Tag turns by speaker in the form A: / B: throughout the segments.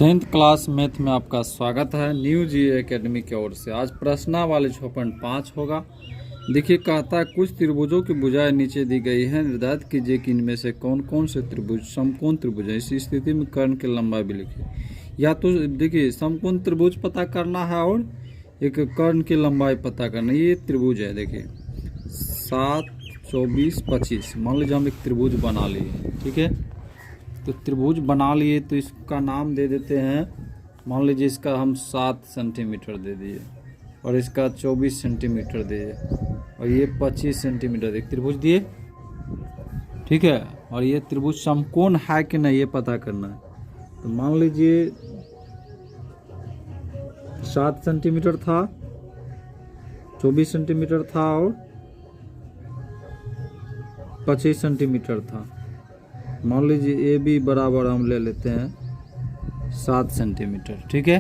A: 10th class math में आपका स्वागत है न्यू जी एकेडमी की ओर से। आज प्रश्नावली 6.5 होगा। देखिए, कहता है कुछ त्रिभुजों की भुजाएं नीचे दी गई है, निर्धारित कीजिए कि इनमें से कौन कौन से त्रिभुज समकोण त्रिभुज है। इस स्थिति में कर्ण की लंबाई भी लिखिए। या तो देखिए समकोण त्रिभुज पता करना है और एक कर्ण की लंबाई पता करना। ये त्रिभुज है, देखिए 7, 24, 25। मान लीजिए हम एक त्रिभुज बना लिए, ठीक है। तो त्रिभुज बना लिए तो इसका नाम दे देते हैं, मान लीजिए इसका हम 7 सेंटीमीटर दे दिए और इसका 24 सेंटीमीटर दिए और ये 25 सेंटीमीटर एक त्रिभुज दिए, ठीक है। और ये त्रिभुज समकोण है कि नहीं ये पता करना है। तो मान लीजिए 7 सेंटीमीटर था, 24 सेंटीमीटर था और 25 सेंटीमीटर था। मान लीजिए ए बी बराबर हम ले लेते हैं 7 सेंटीमीटर, ठीक है।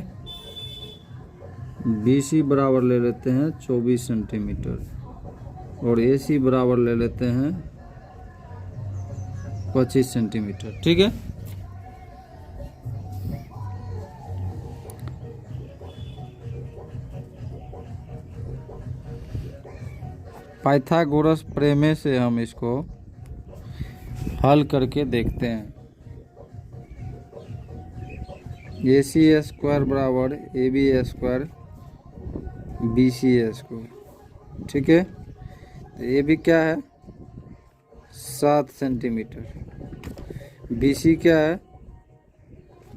A: बी सी बराबर ले लेते हैं 24 सेंटीमीटर और ए सी बराबर ले लेते हैं 25 सेंटीमीटर, ठीक है। पाइथागोरस प्रमेय से हम इसको हल करके देखते हैं। ए सी स्क्वायर बराबर A B square B C square, ठीक है। तो ए बी क्या है 7 सेंटीमीटर, बी सी क्या है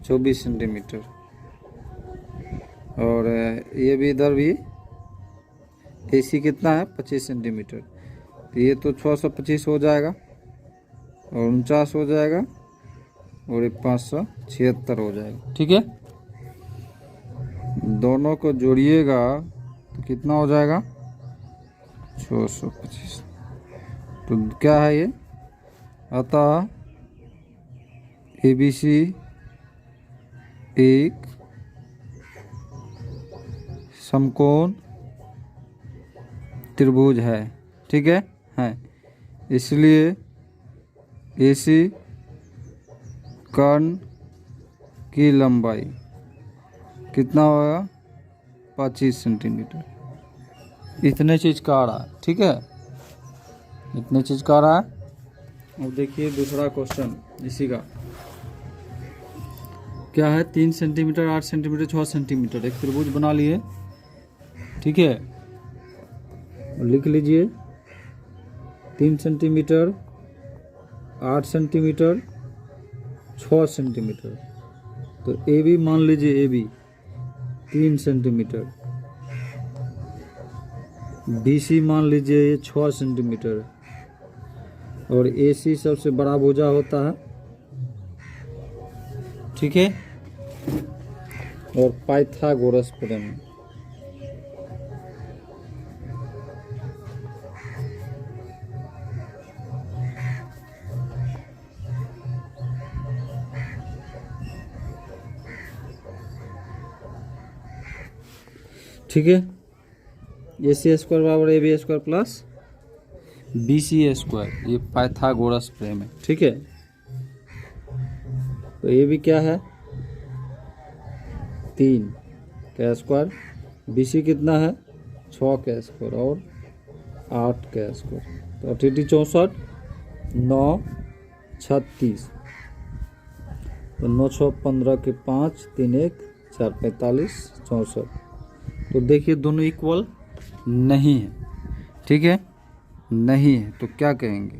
A: 24 सेंटीमीटर और ये भी इधर भी ए सी कितना है 25 सेंटीमीटर। तो ये तो 625 हो जाएगा और 49 हो जाएगा और ये 576 हो जाएगा, ठीक है। दोनों को जोड़िएगा तो कितना हो जाएगा 625। तो क्या है ये, अतः ए बी सी एक समकोण त्रिभुज है, ठीक है। इसलिए एसी कर्ण की लंबाई कितना होगा 25 सेंटीमीटर। इतने चीज का आ रहा है, ठीक है, इतने चीज का आ रहा है। अब देखिए दूसरा क्वेश्चन इसी का क्या है, 3 सेंटीमीटर 8 सेंटीमीटर 6 सेंटीमीटर एक त्रिभुज बना लिए, ठीक है। लिख लीजिए 3 सेंटीमीटर 8 सेंटीमीटर 6 सेंटीमीटर। तो ए बी मान लीजिए A B 3 centimetre, B C मान लीजिए ये 6 सेंटीमीटर और ए सी सबसे बड़ा भुजा होता है, ठीक है। और पाइथागोरस प्रमेय, ठीक है। ए सी स्क्वायर बराबर A B square plus B C square, ये पाइथागोरस प्रमेय, ठीक है। तो ये भी क्या है 3 का स्क्वायर, बी सी कितना है 6 का स्क्वायर और 8 का स्क्वायर। तो 88 64 9 36, तो 9 6 15 के 5 3 1 4 45 64। तो देखिए दोनों इक्वल नहीं है, ठीक है, नहीं है। तो क्या कहेंगे,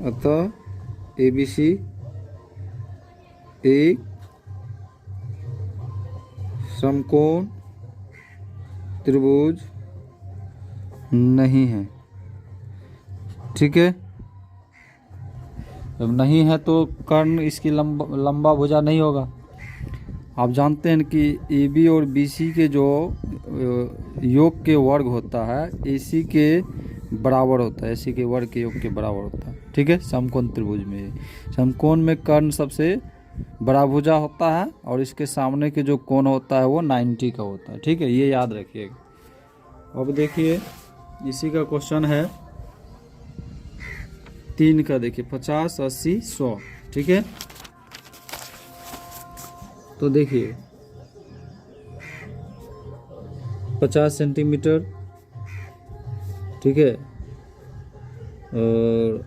A: अतः ए बी सी एक समकोण त्रिभुज नहीं है, ठीक है। जब नहीं है तो कर्ण इसकी लंबा भुजा नहीं होगा। आप जानते हैं कि ए बी और बी सी के जो योग के वर्ग होता है ए सी के बराबर होता है, ए सी के वर्ग के योग के बराबर होता है, ठीक है। समकोण त्रिभुज में समकोण में कर्ण सबसे बड़ा भुजा होता है और इसके सामने के जो कोण होता है वो 90 का होता है, ठीक है, ये याद रखिएगा। अब देखिए इसी का क्वेश्चन है 3 का, देखिए 50 80 100, ठीक है। तो देखिए 50 सेंटीमीटर, ठीक है, और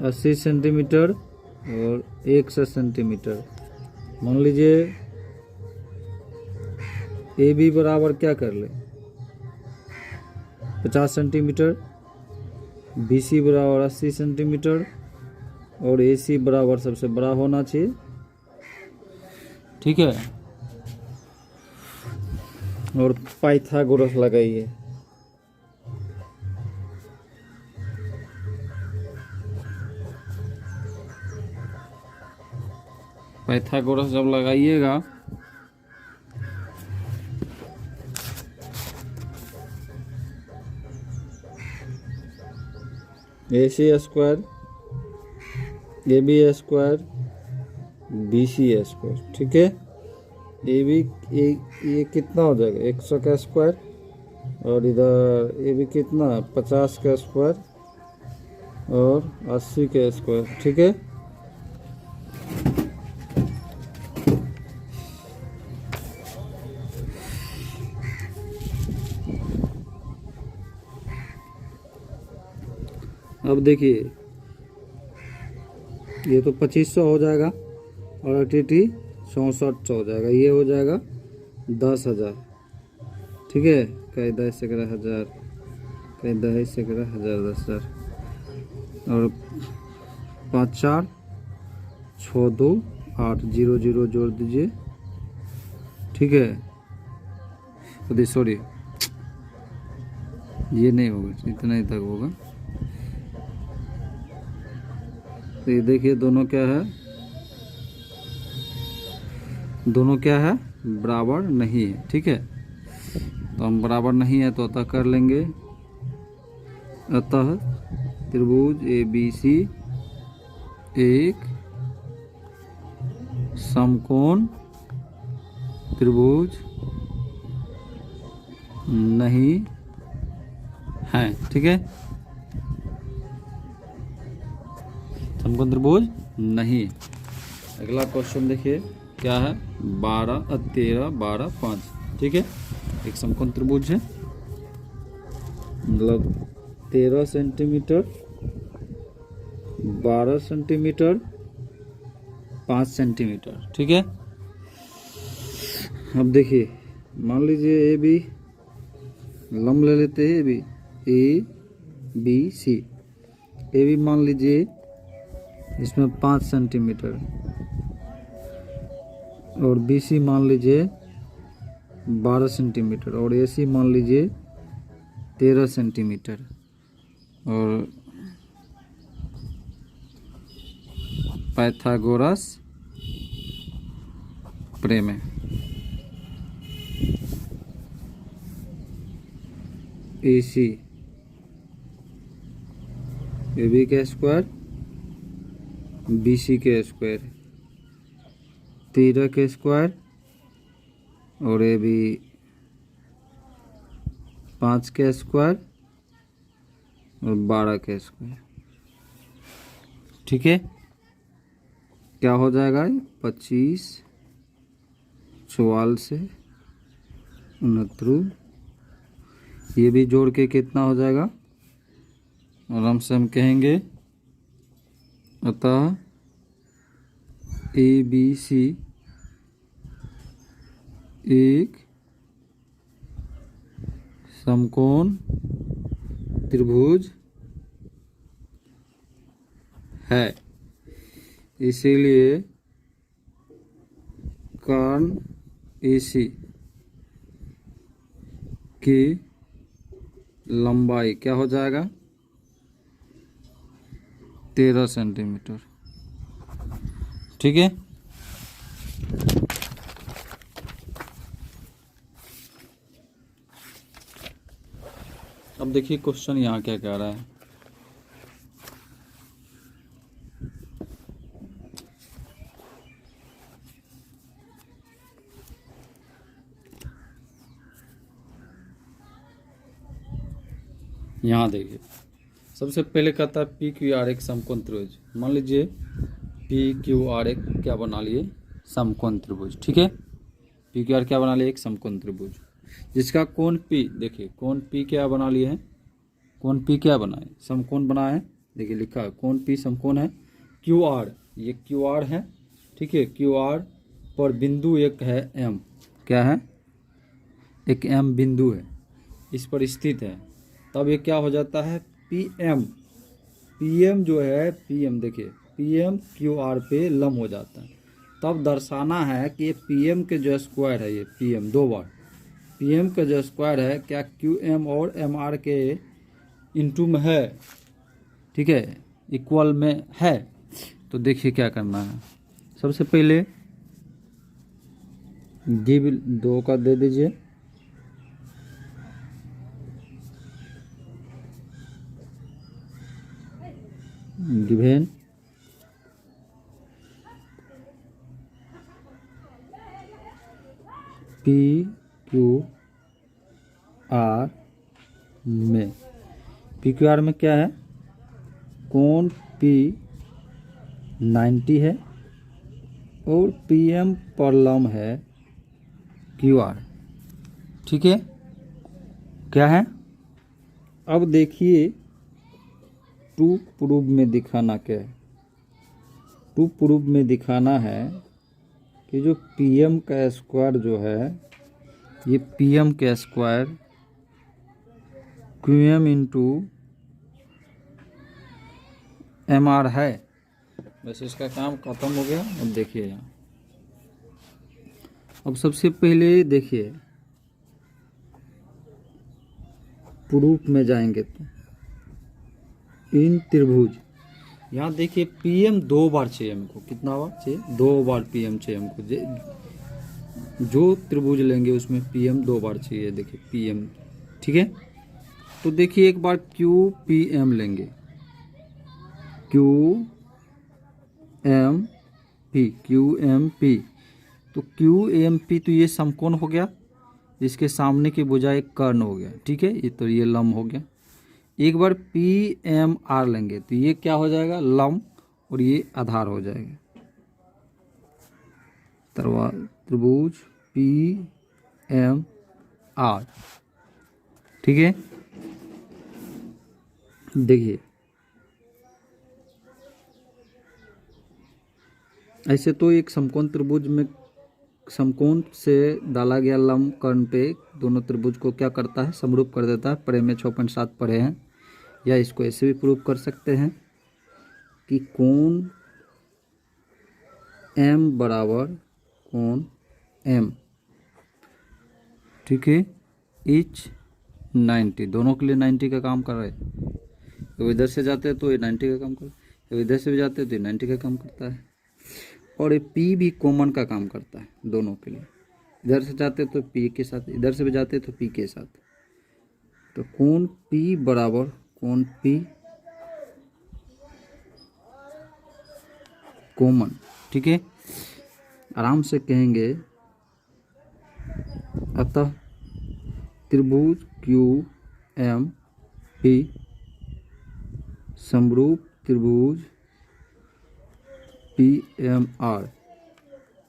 A: 80 सेंटीमीटर और 100 सेंटीमीटर। मान लीजिए ए बी बराबर क्या कर ले, 50 सेंटीमीटर, बी सी बराबर 80 सेंटीमीटर और ए सी बराबर सबसे बड़ा होना चाहिए, ठीक है। और पाइथागोरस लगाइए। पाइथागोरस जब लगाइएगा A C square, A B square, B C square, ठीक है। ए बी ये कितना हो जाएगा 100 का स्क्वायर, और इधर ए बी कितना 50 का स्क्वायर और 80 का स्क्वायर, ठीक है। अब देखिए ये तो 2500 हो जाएगा और 6400 हो जाएगा, ये हो जाएगा 10,000, ठीक है। कहीं 10 से 10,000, कहीं 10 से 10,000, 10,000 और 5 4 6 2 8 0 0 जोड़ दीजिए, ठीक है। सॉरी ये नहीं होगा, इतना ही तक होगा। तो ये देखिए दोनों क्या है, दोनों क्या है बराबर नहीं है, ठीक है। तो हम बराबर नहीं है तो अतः कर लेंगे, अतः त्रिभुज ए बी सी एक समकोण त्रिभुज नहीं है, ठीक है। समकोण त्रिभुज नहीं। अगला क्वेश्चन देखिए क्या है, 12 13 12 5, ठीक है। एक समकोण त्रिभुज है, मतलब 13 सेंटीमीटर, 12 सेंटीमीटर, 5 सेंटीमीटर, ठीक है। अब देखिए मान लीजिए ए बी लंब ले लेते हैं, ए बी सी। ए बी मान लीजिए इसमें 5 सेंटीमीटर और बी सी मान लीजिए 12 सेंटीमीटर और ए सी मान लीजिए 13 सेंटीमीटर और पाइथागोरस प्रमेय। ए सी ए बी का स्क्वायर, बी सी के स्क्वायर, 13 के स्क्वायर और ए बी 5 के स्क्वायर और 12 के स्क्वायर, ठीक है। क्या हो जाएगा 25 44 से 69, ये भी जोड़ के कितना हो जाएगा, आराम से हम कहेंगे अतः ए बी सी एक समकोण त्रिभुज है, इसीलिए कर्ण AC की लंबाई क्या हो जाएगा 13 सेंटीमीटर, ठीक है। अब देखिए क्वेश्चन यहाँ क्या कह रहा है, यहाँ देखिए सबसे पहले कहता है पी क्यू आर एक समकोण त्रिभुज। मान लीजिए पी क्यू आर एक क्या बना लिए समकोण त्रिभुज। ठीक है, पी क्यू आर क्या बना लिया, एक समकोण त्रिभुज, जिसका कोण पी, देखिए कोण पी क्या बना लिए हैं, कोण पी क्या बना है, समकोण बना है। देखिए लिखा है कोण पी समकोण है। क्यू आर, ये क्यू आर है। ठीक है, क्यू आर पर बिंदु एक है एम, क्या है, एक एम बिंदु है, इस पर स्थित है। तब ये क्या हो जाता है, पी एम, पी एम जो है, पी एम देखिए पी एम क्यू आर पे लंब हो जाता है। तब दर्शाना है कि ये पी एम के जो स्क्वायर है, ये पी एम दो बार पी एम का जो स्क्वायर है क्या क्यू एम और एम आर के इंटू में है। ठीक है, इक्वल में है। तो देखिए क्या करना है, सबसे पहले गिव दो का दे दीजिए, गिवेन पी क्यू आर में, पी क्यू आर में क्या है, कोण पी 90 है और पी एम पर लंब है क्यू आर। ठीक है, क्या है, अब देखिए टू प्रूफ में दिखाना क्या है, टू प्रूफ में दिखाना है कि जो पी एम का स्क्वायर जो है, ये पी एम का square Q M into M R है। बस इसका काम खत्म हो गया। अब देखिए यहाँ, अब सबसे पहले देखिए प्रूफ में जाएंगे तो इन त्रिभुज, यहाँ देखिए पी एम दो बार चाहिए हमको, कितना बार चाहिए, दो बार पी एम चाहिए हमको। जो त्रिभुज लेंगे उसमें पी एम दो बार चाहिए, देखिए पी एम। ठीक है, तो देखिए एक बार क्यू पी एम लेंगे, Q M P, Q M P, तो क्यू एम पी तो ये समकोण हो गया, इसके सामने की भुजा एक कर्ण हो गया। ठीक है, ये तो ये लंब हो गया। एक बार पी एम आर लेंगे तो ये क्या हो जाएगा, लंब, और ये आधार हो जाएगा। त्रिभुज पी एम आर। ठीक है, देखिए ऐसे तो एक समकोण त्रिभुज में समकोण से डाला गया लंब कर्ण पे दोनों त्रिभुज को क्या करता है, समरूप कर देता है। पढ़े में 6.7 पढ़े हैं। या इसको ऐसे भी प्रूव कर सकते हैं कि कोण एम बराबर कोण एम, ठीक है, इच 90, दोनों के लिए 90 का काम कर रहे हैं। तो इधर से जाते हैं तो ये 90 का काम कर, तो इधर से भी जाते हैं तो ये 90 का काम करता है। और ये पी भी कॉमन का काम करता है दोनों के लिए, इधर से जाते तो पी के साथ, इधर से भी जाते तो पी के साथ। तो कोण पी बराबर कोण पी कॉमन। ठीक है, आराम से कहेंगे, अतः त्रिभुज क्यू एम पी समरूप त्रिभुज पी एम आर,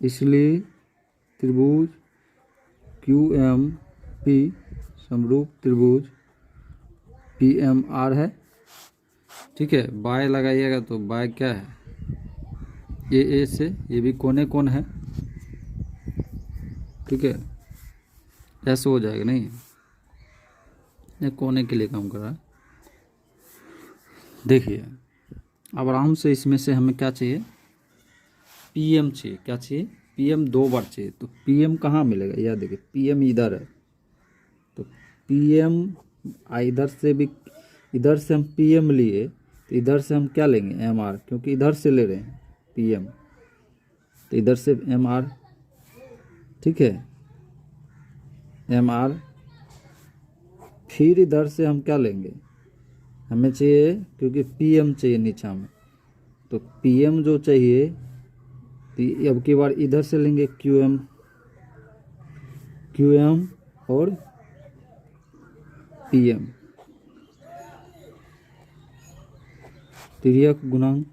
A: इसलिए त्रिभुज क्यू एम पी समरूप त्रिभुज पी एम आर है। ठीक है, बाय लगाइएगा तो बाय क्या है, ए से, ये भी कोने कोण है। ठीक है, ऐसे हो जाएगा, नहीं ये कोने के लिए काम कर रहा है। देखिए अब आराम से इसमें से हमें क्या चाहिए, पीएम चाहिए। क्या चाहिए, पीएम दो बार चाहिए। तो पीएम कहाँ मिलेगा, यह देखिए पीएम इधर है, तो पीएम इधर से भी, इधर से हम पीएम लिए तो इधर से हम क्या लेंगे, एमआर, क्योंकि इधर से ले रहे हैं पीएम, तो इधर से एमआर। ठीक है, एमआर, फिर इधर से हम क्या लेंगे, हमें चाहिए क्योंकि पीएम चाहिए नीचा में, तो पीएम जो चाहिए तो अब की बार इधर से लेंगे क्यूएम, क्यूएम और पीएम, तिर्यक गुणांक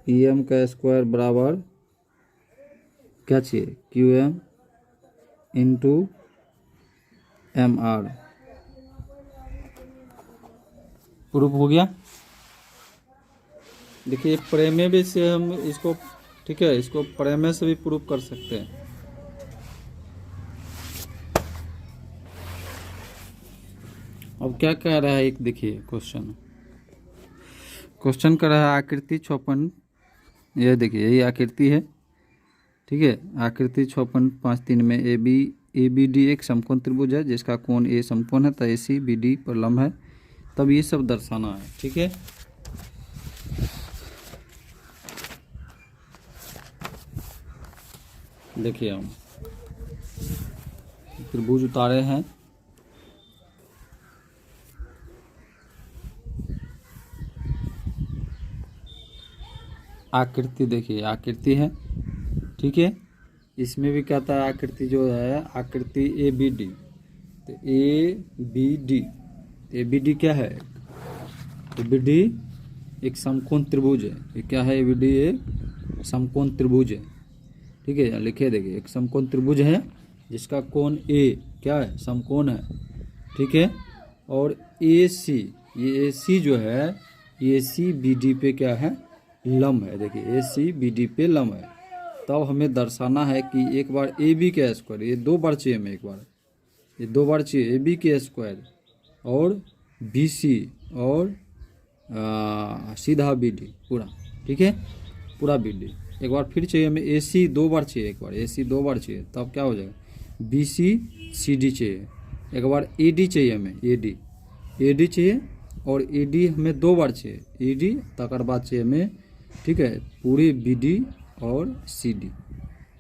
A: ई एम का स्क्वायर बराबर क्या चाहिए, Q M into M R. Proof हो गया। देखिए प्रमेय भी से हम इसको, ठीक है, इसको प्रमेय से भी प्रूफ कर सकते हैं। अब क्या कह रहा है, एक देखिए क्वेश्चन कर रहा है आकृति 56, ये देखिए यही आकृति है, ठीक है। आकृति 56.5.3 में ए बी डी एक समकोण त्रिभुज है जिसका कोण ए समकोण है, तो ए सी बी डी पर लंब है, तब ये सब दर्शाना है, ठीक है। देखिए हम त्रिभुज उतारे हैं, आकृति देखिए आकृति है, ठीक है। इसमें भी कहता है आकृति जो है आकृति ए बी डी, तो ए बी डी क्या है, ए बी डी एक समकोण त्रिभुज है। ये क्या है, ए बी डी एक समकोण त्रिभुज है, ठीक है। लिखिए देखिए एक समकोण त्रिभुज है जिसका कोण ए क्या है, समकोण है, ठीक है। और ए सी, ये ए सी जो है ए सी बी डी पे क्या है, लंब है। देखिए ए सी बी डी पे लंब है, तब हमें दर्शाना है कि एक बार ए बी के स्क्वायर, ये 2 बार चाहिए हमें, एक बार ये 2 बार चाहिए ए बी के स्क्वायर और बी सी और सीधा बी डी पूरा, ठीक है, पूरा बी डी। एक बार फिर चाहिए हमें ए सी 2 बार चाहिए, एक बार ए सी 2 बार चाहिए, तब क्या हो जाएगा, बी सी सी डी चाहिए। एक बार ए डी चाहिए हमें, ए डी चाहिए, और ए डी हमें 2 बार चाहिए, ए डी तकर बाद चाहिए हमें, ठीक है, पूरी बी डी और सी डी।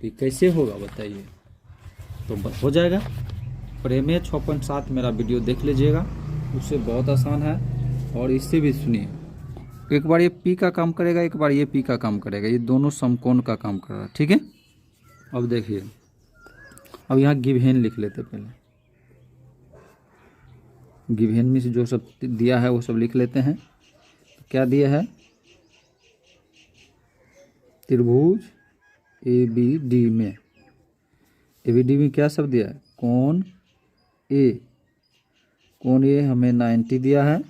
A: ये कैसे होगा बताइए, तो हो जाएगा। प्रमेय 6.7 मेरा वीडियो देख लीजिएगा, उससे बहुत आसान है। और इससे भी सुनिए, एक बार ये पी का काम करेगा, एक बार ये पी का काम करेगा, ये दोनों समकोण का काम कर रहा है, ठीक है। अब देखिए, अब यहाँ गिवेन लिख लेते पहले, गिवेन में से जो सब दिया है वो सब लिख लेते हैं। तो क्या दिया है, त्रिभुज ए बी डी में, ए बी डी में क्या सब दिया है, कोण ए हमें 90 दिया है,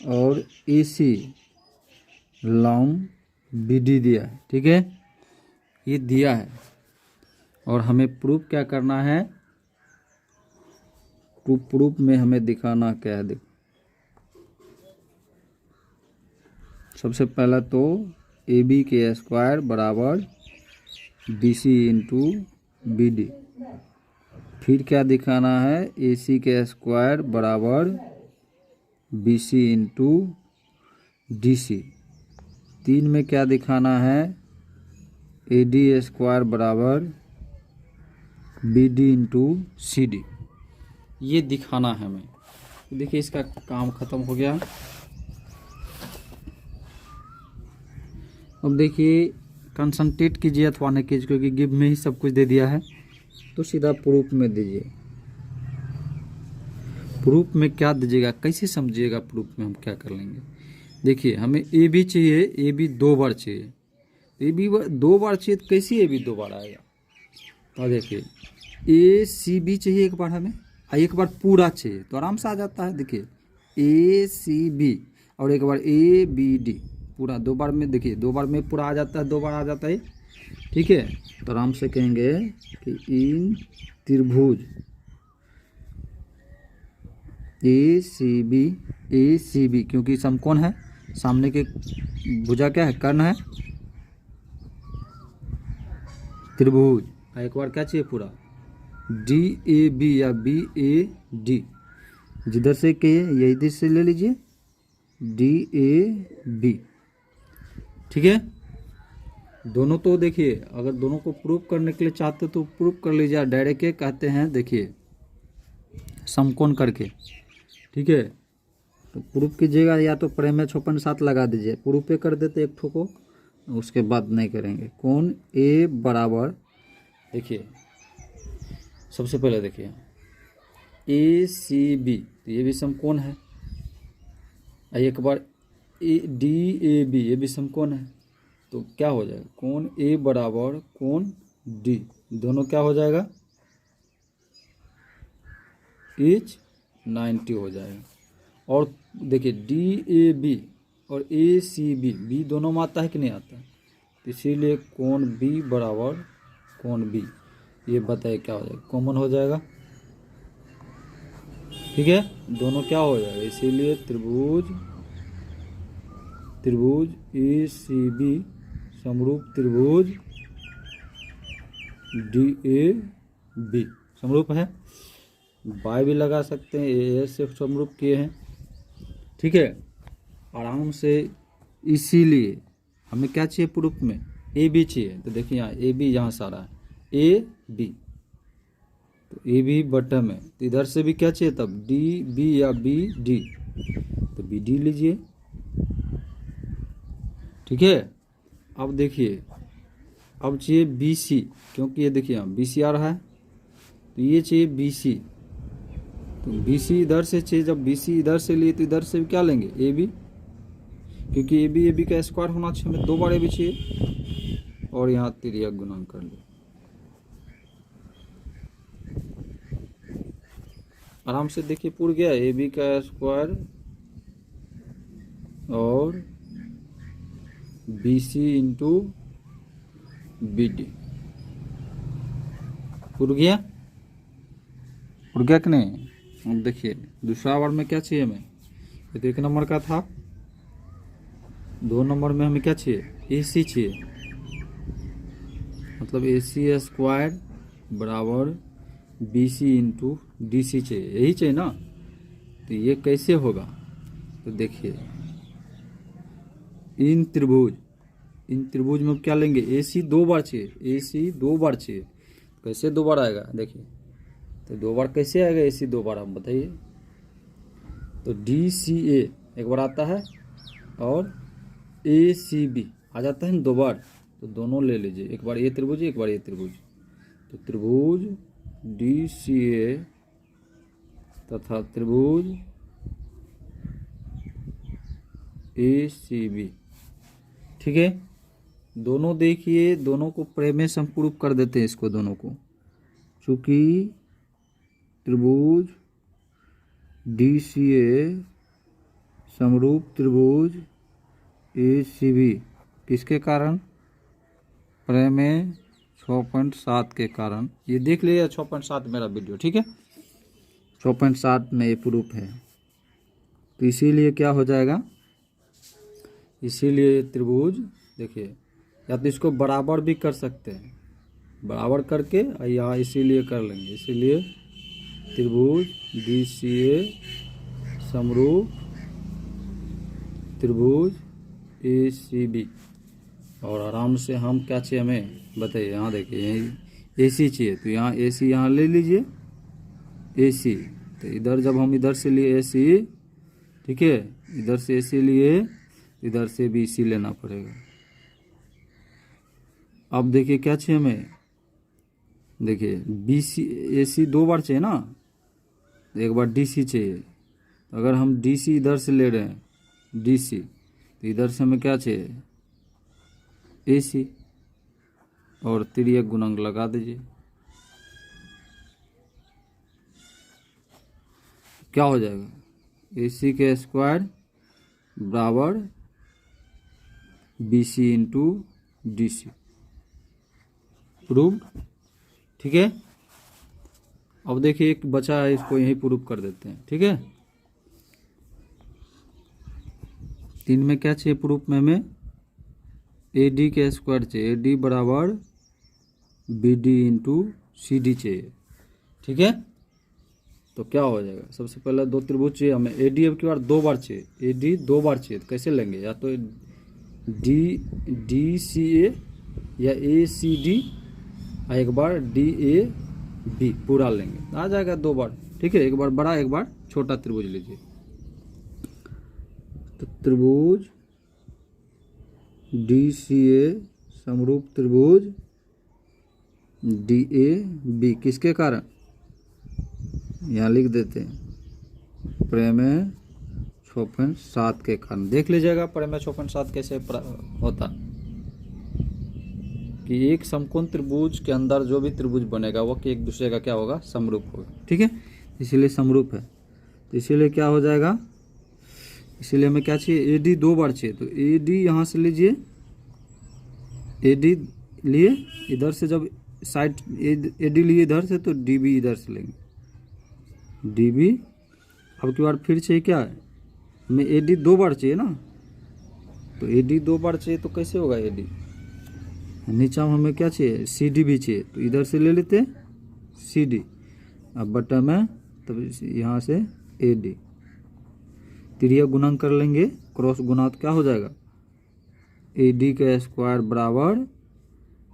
A: और ए सी लंब बी डी दिया है, ठीक है, ये दिया है। और हमें प्रूफ क्या करना है, प्रूफ में हमें दिखाना क्या है, देखो सबसे पहला तो ए बी के स्क्वायर बराबर B C into B D. फिर क्या दिखाना है, ए सी के स्क्वायर बराबर B C into D C. 3 में क्या दिखाना है, ए डी स्क्वायर बराबर B D into C D. ये दिखाना है हमें। देखिए इसका काम खत्म हो गया। अब देखिए कंसंट्रेट कीजिए अथवा न कीजिए, क्योंकि गिव में ही सब कुछ दे दिया है, तो सीधा प्रूफ में दीजिए। प्रूफ में क्या दीजिएगा, कैसे समझिएगा, प्रूफ में हम क्या कर लेंगे। देखिए हमें ए बी चाहिए, ए बी 2 बार चाहिए, ए बी 2 बार चाहिए, तो कैसे ए बी 2 बार आएगा। तो देखिए ए सी बी चाहिए एक बार हमें, एक बार पूरा चाहिए तो आराम से आ जाता है। देखिए ए सी बी और एक बार ए बी डी पूरा 2 बार में, देखिए 2 बार में पूरा आ जाता है, 2 बार आ जाता है, ठीक है। तो आराम से कहेंगे कि इन त्रिभुज ए सी बी क्योंकि समकोण है, सामने के भुजा क्या है, कर्ण है, त्रिभुज। एक बार क्या चाहिए, पूरा डी ए बी या बी ए डी, जिधर से के ये इधर से ले लीजिए, डी ए बी, ठीक है। दोनों तो देखिए, अगर दोनों को प्रूफ करने के लिए चाहते तो प्रूफ कर लीजिए, डायरेक्ट कहते हैं, देखिए समकोण करके, ठीक है। तो प्रूफ कीजिएगा, या तो प्रमेय 6.7 लगा दीजिए, प्रूफ पे कर देते एक ठो को, उसके बाद नहीं करेंगे। कोण ए बराबर, देखिए सबसे पहले देखिए ए सी बी, तो ये भी समकोण है, एक बार ए डी ए बी, ये भी समकोण है, तो क्या हो जाएगा, कोण ए बराबर कोण डी, दोनों क्या हो जाएगा, इच 90 हो जाएगा। और देखिए डी ए बी और ए सी बी, बी दोनों में आता है कि नहीं आता है, तो इसीलिए कोण बी बराबर कोण बी, ये बताइए क्या हो जाएगा, कॉमन हो जाएगा। ठीक है, दोनों क्या हो जाएगा, इसीलिए त्रिभुज ए सी बी समरूप त्रिभुज डी ए बी समरूप है। बाय भी लगा सकते हैं, ए से समरूप किए हैं। ठीक है, आराम से। इसीलिए हमें क्या चाहिए प्रूफ में, ए बी चाहिए। तो देखिए यहाँ ए बी यहाँ सारा है, ए बी, तो ए बी बटम है, तो इधर से भी क्या चाहिए तब, डी बी या बी डी, तो बी डी लीजिए। ठीक है, अब देखिए अब चाहिए बी सी, क्योंकि ये देखिए यहाँ बी सी आ रहा है, तो ये चाहिए बी सी, तो बी सी इधर से चाहिए। जब बी सी इधर से लिए तो इधर से भी क्या लेंगे, ए बी, क्योंकि ए बी का स्क्वायर होना चाहिए, हमें 2 बार ए बी चाहिए, और यहाँ तिर्यक गुणन कर ले। आराम से देखिए पूर गया, ए बी का स्क्वायर और B C into B D, पूर गया कि नहीं। अब देखिए दूसरा बार में क्या चाहिए हमें, ये तो 1 नंबर का था, 2 नंबर में हमें क्या चाहिए, ए सी चाहिए, मतलब ए सी स्क्वायर बराबर B C into D C चाहिए, यही चाहिए ना। तो ये कैसे होगा, तो देखिए इन त्रिभुज में क्या लेंगे, ए सी 2 बार चाहिए, ए सी 2 बार चाहिए, कैसे 2 बार आएगा, देखिए तो 2 बार कैसे आएगा, ए सी 2 बार, आप बताइए। तो डी सी ए एक बार आता है और ए सी बी आ जाता है 2 बार, तो दोनों ले लीजिए, एक बार ये त्रिभुज एक बार ये त्रिभुज, तो त्रिभुज डी सी ए तथा त्रिभुज ए सी बी। ठीक है, दोनों देखिए, दोनों को प्रमेय से हम प्रूफ कर देते हैं इसको दोनों को, चूंकि त्रिभुज डी सी ए समरूप त्रिभुज ए सी बी किसके कारण, प्रमेय 6.7 के कारण। ये देख लीजिए 6.7 मेरा वीडियो, ठीक है, 6.7 में ये प्रूफ है। तो इसीलिए क्या हो जाएगा, इसीलिए त्रिभुज देखिए, या तो इसको बराबर भी कर सकते हैं, बराबर करके यहाँ इसीलिए कर लेंगे, इसीलिए त्रिभुज डी सी ए समरूप त्रिभुज ए सी बी। और आराम से हम क्या चाहिए हमें बताइए, यहाँ देखिए यही ए सी चाहिए, तो यहाँ ए सी यहाँ ले लीजिए, ए सी, तो इधर जब हम इधर से लिए ए सी, ठीक है, इधर से ए सी लिए, इधर से बी सी लेना पड़ेगा। अब देखिए क्या चाहिए हमें, देखिए बी सी ए सी 2 बार चाहिए ना, एक बार डी सी चाहिए, अगर हम डी सी इधर से ले रहे हैं डी सी, तो इधर से हमें क्या चाहिए, ए सी, और तिर्यक गुणांक लगा दीजिए, क्या हो जाएगा, ए सी के स्क्वायर बराबर B C into D C, proved. ठीक है, अब देखिए एक बचा है, इसको यहीं प्रूफ कर देते हैं। ठीक है, 3 में क्या चाहिए प्रूफ में, हमें ए डी के स्क्वायर चाहिए, ए डी बराबर B D into C D चाहिए। ठीक है, तो क्या हो जाएगा, सबसे पहले 2 त्रिभुज चाहिए हमें, ए डी अब की बार 2 बार चाहिए, ए डी 2 बार चाहिए, तो कैसे लेंगे, या तो डी सी ए या ए सी डी, एक बार डी ए बी पूरा लेंगे, आ जाएगा 2 बार। ठीक है, एक बार बड़ा एक बार छोटा त्रिभुज लीजिए, तो त्रिभुज डी सी ए समरूप त्रिभुज डी ए बी किसके कारण, यहाँ लिख देते हैं प्रमेय 6.7 के कारण। देख लीजिएगा प्रमेय 6.7 कैसे होता। कि एक समकोण त्रिभुज के अंदर जो भी त्रिभुज बनेगा वो एक दूसरे का क्या होगा, समरूप होगा। ठीक है, इसीलिए समरूप है। तो इसीलिए क्या हो जाएगा, इसीलिए हमें क्या चाहिए, AD 2 बार चाहिए। तो AD यहाँ से लीजिए, AD लिए इधर से, जब साइड AD लिए इधर से तो DB इधर से लेंगे, DB। अब की बार फिर चाहिए क्या है, हमें AD 2 बार चाहिए ना, तो AD 2 बार चाहिए तो कैसे होगा AD, नीचा में हमें क्या चाहिए, CD भी चाहिए, तो इधर से ले लेते CD, अब बटा में तब यहाँ से AD, त्रिया गुणन कर लेंगे, क्रॉस गुणा तो क्या हो जाएगा, AD का स्क्वायर बराबर,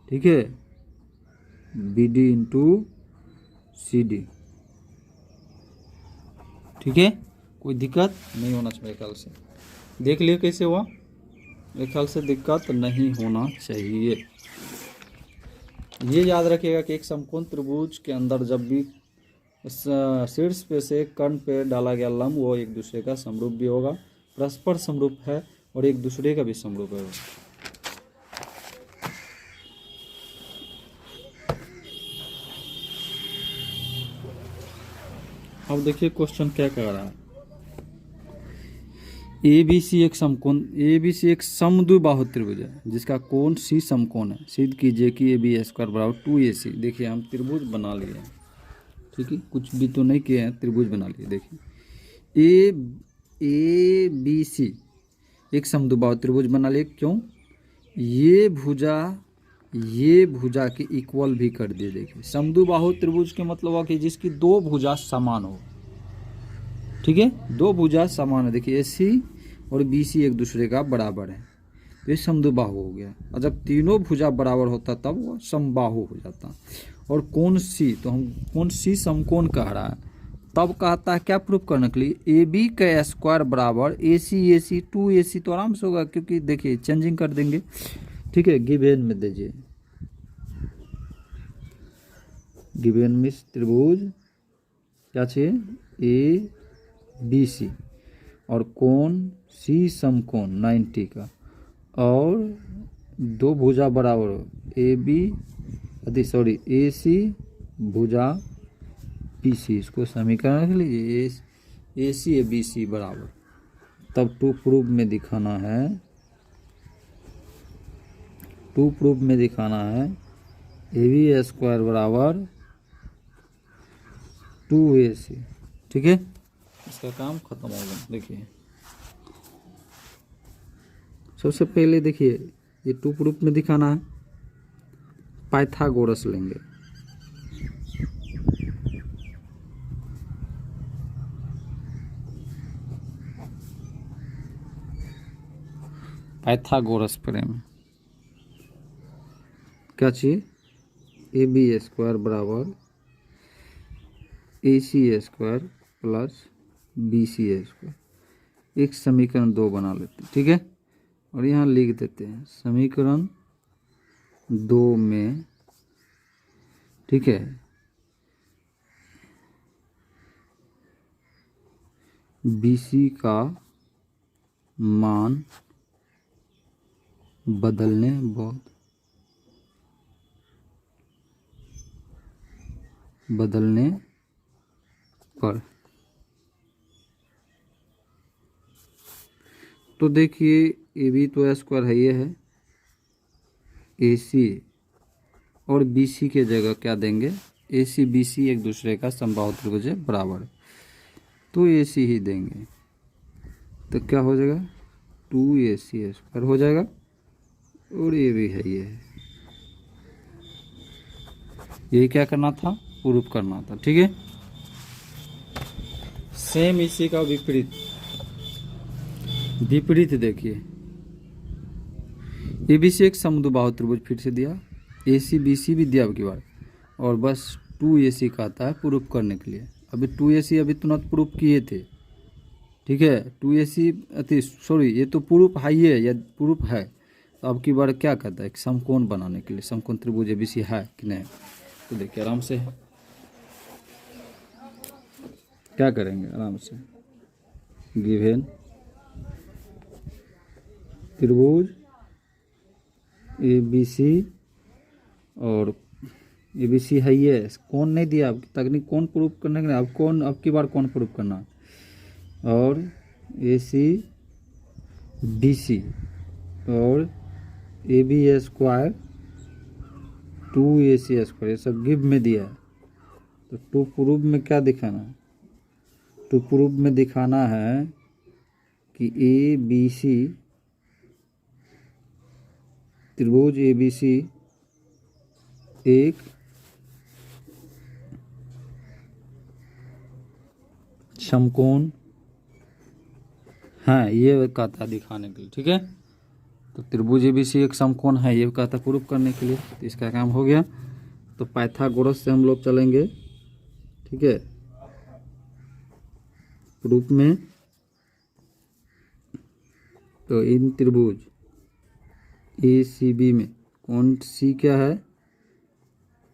A: ठीक है, BD इंटू CD। ठीक है, कोई दिक्कत नहीं होना चाहिए, मेरे ख्याल से देख लिए कैसे हुआ, मेरे ख्याल से दिक्कत नहीं होना चाहिए। ये याद रखिएगा कि एक समकोण त्रिभुज के अंदर जब भी शीर्ष पे से कर्ण पे डाला गया लंब वो एक दूसरे का समरूप भी होगा, परस्पर समरूप है और एक दूसरे का भी समरूप है। अब देखिए क्वेश्चन क्या कह रहा है, ABC एक समकोण, ABC एक समद्विबाहु त्रिभुज है जिसका कोण C समकोण है। सिद्ध कीजिए कि AB स्क्वायर बराबर 2AC। देखिए हम त्रिभुज बना लिए हैं, ठीक है, कुछ भी तो नहीं किए हैं, त्रिभुज बना लिए। देखिए ABC एक समद्विबाहु त्रिभुज बना लिए, क्यों, ये भुजा के इक्वल भी कर दिए। देखिए समद्विबाहु त्रिभुज के मतलब हुआ कि जिसकी दो भुजा समान हो, ठीक है, दो भुजा समान है। देखिए AC और BC एक दूसरे का बराबर है, तो ये समद्विबाहु हो गया। और जब तीनों भुजा बराबर होता तब वो समबाहु हो जाता। और कोण C, तो हम कोण C समकोण कह रहा है, तब कहता है क्या प्रूफ करने के लिए, AB का स्क्वायर बराबर AC 2AC, तो आराम से होगा, क्योंकि देखिए चेंजिंग कर देंगे। ठीक है, गिवन में दीजिए, गिवन में त्रिभुज क्या चाहिए, ABC और कोण C समकोण 90 का, और दो भुजा बराबर हो, AC भुजा BC, इसको समीकरण रख लीजिए, AC है BC बराबर, तब टू प्रूफ में दिखाना है, टू प्रूफ में दिखाना है AB स्क्वायर बराबर 2AC। ठीक है, इसका काम खत्म हो गया। देखिए सबसे पहले देखिए ये टू प्रूफ में दिखाना है, पाइथागोरस लेंगे, पाइथागोरस प्रेम क्या चाहिए, AB स्क्वायर बराबर AC square plus BC square, एक समीकरण 2 बना लेते हैं। ठीक है, और यहाँ लिख देते हैं समीकरण 2 में, ठीक है, BC का मान बदलने पर, तो देखिए AB तो स्क्वायर है, ये है, AC और BC के जगह क्या देंगे, AC BC एक दूसरे का समबाहु त्रिभुज है बराबर, तो AC ही देंगे, तो क्या हो जाएगा 2AC स्क्वायर हो जाएगा, और ये भी है, ये है, यही क्या करना था, प्रूफ करना था। ठीक है, सेम इसी का विपरीत देखिए, ABC एक समद्विबाहु त्रिभुज फिर से दिया, AC BC भी दिया अब की बार, और बस 2AC कहता है प्रूफ करने के लिए। अभी 2AC अभी तुरंत प्रूफ किए थे, ठीक है, 2AC सॉरी, ये तो प्रूफ है, ये या प्रूफ है, तो अब की बार क्या कहता है, समकोण बनाने के लिए, समकोण त्रिभुज ABC है कि नहीं, तो देखिए आराम से क्या करेंगे, आराम से गिवन त्रिभुज ABC और ABC है ये, कौन नहीं दिया, अब तकनीक कौन प्रूफ करने के, अब कौन, अब की बार कौन प्रूफ करना, और AC BC और AB स्क्वायर 2AC स्क्वायर, ये सब गिव में दिया है। तो टू प्रूफ में क्या दिखाना है, टू प्रूफ में दिखाना है कि ABC त्रिभुज ABC एक समकोण है, ये कहता है दिखाने के लिए, ठीक है। तो त्रिभुज ABC एक समकोण है, ये कहता है प्रूफ करने के लिए। तो इसका काम हो गया। तो पाइथागोरस से हम लोग चलेंगे, ठीक है, प्रूफ में। तो इन त्रिभुज ACB में कौन सी क्या है,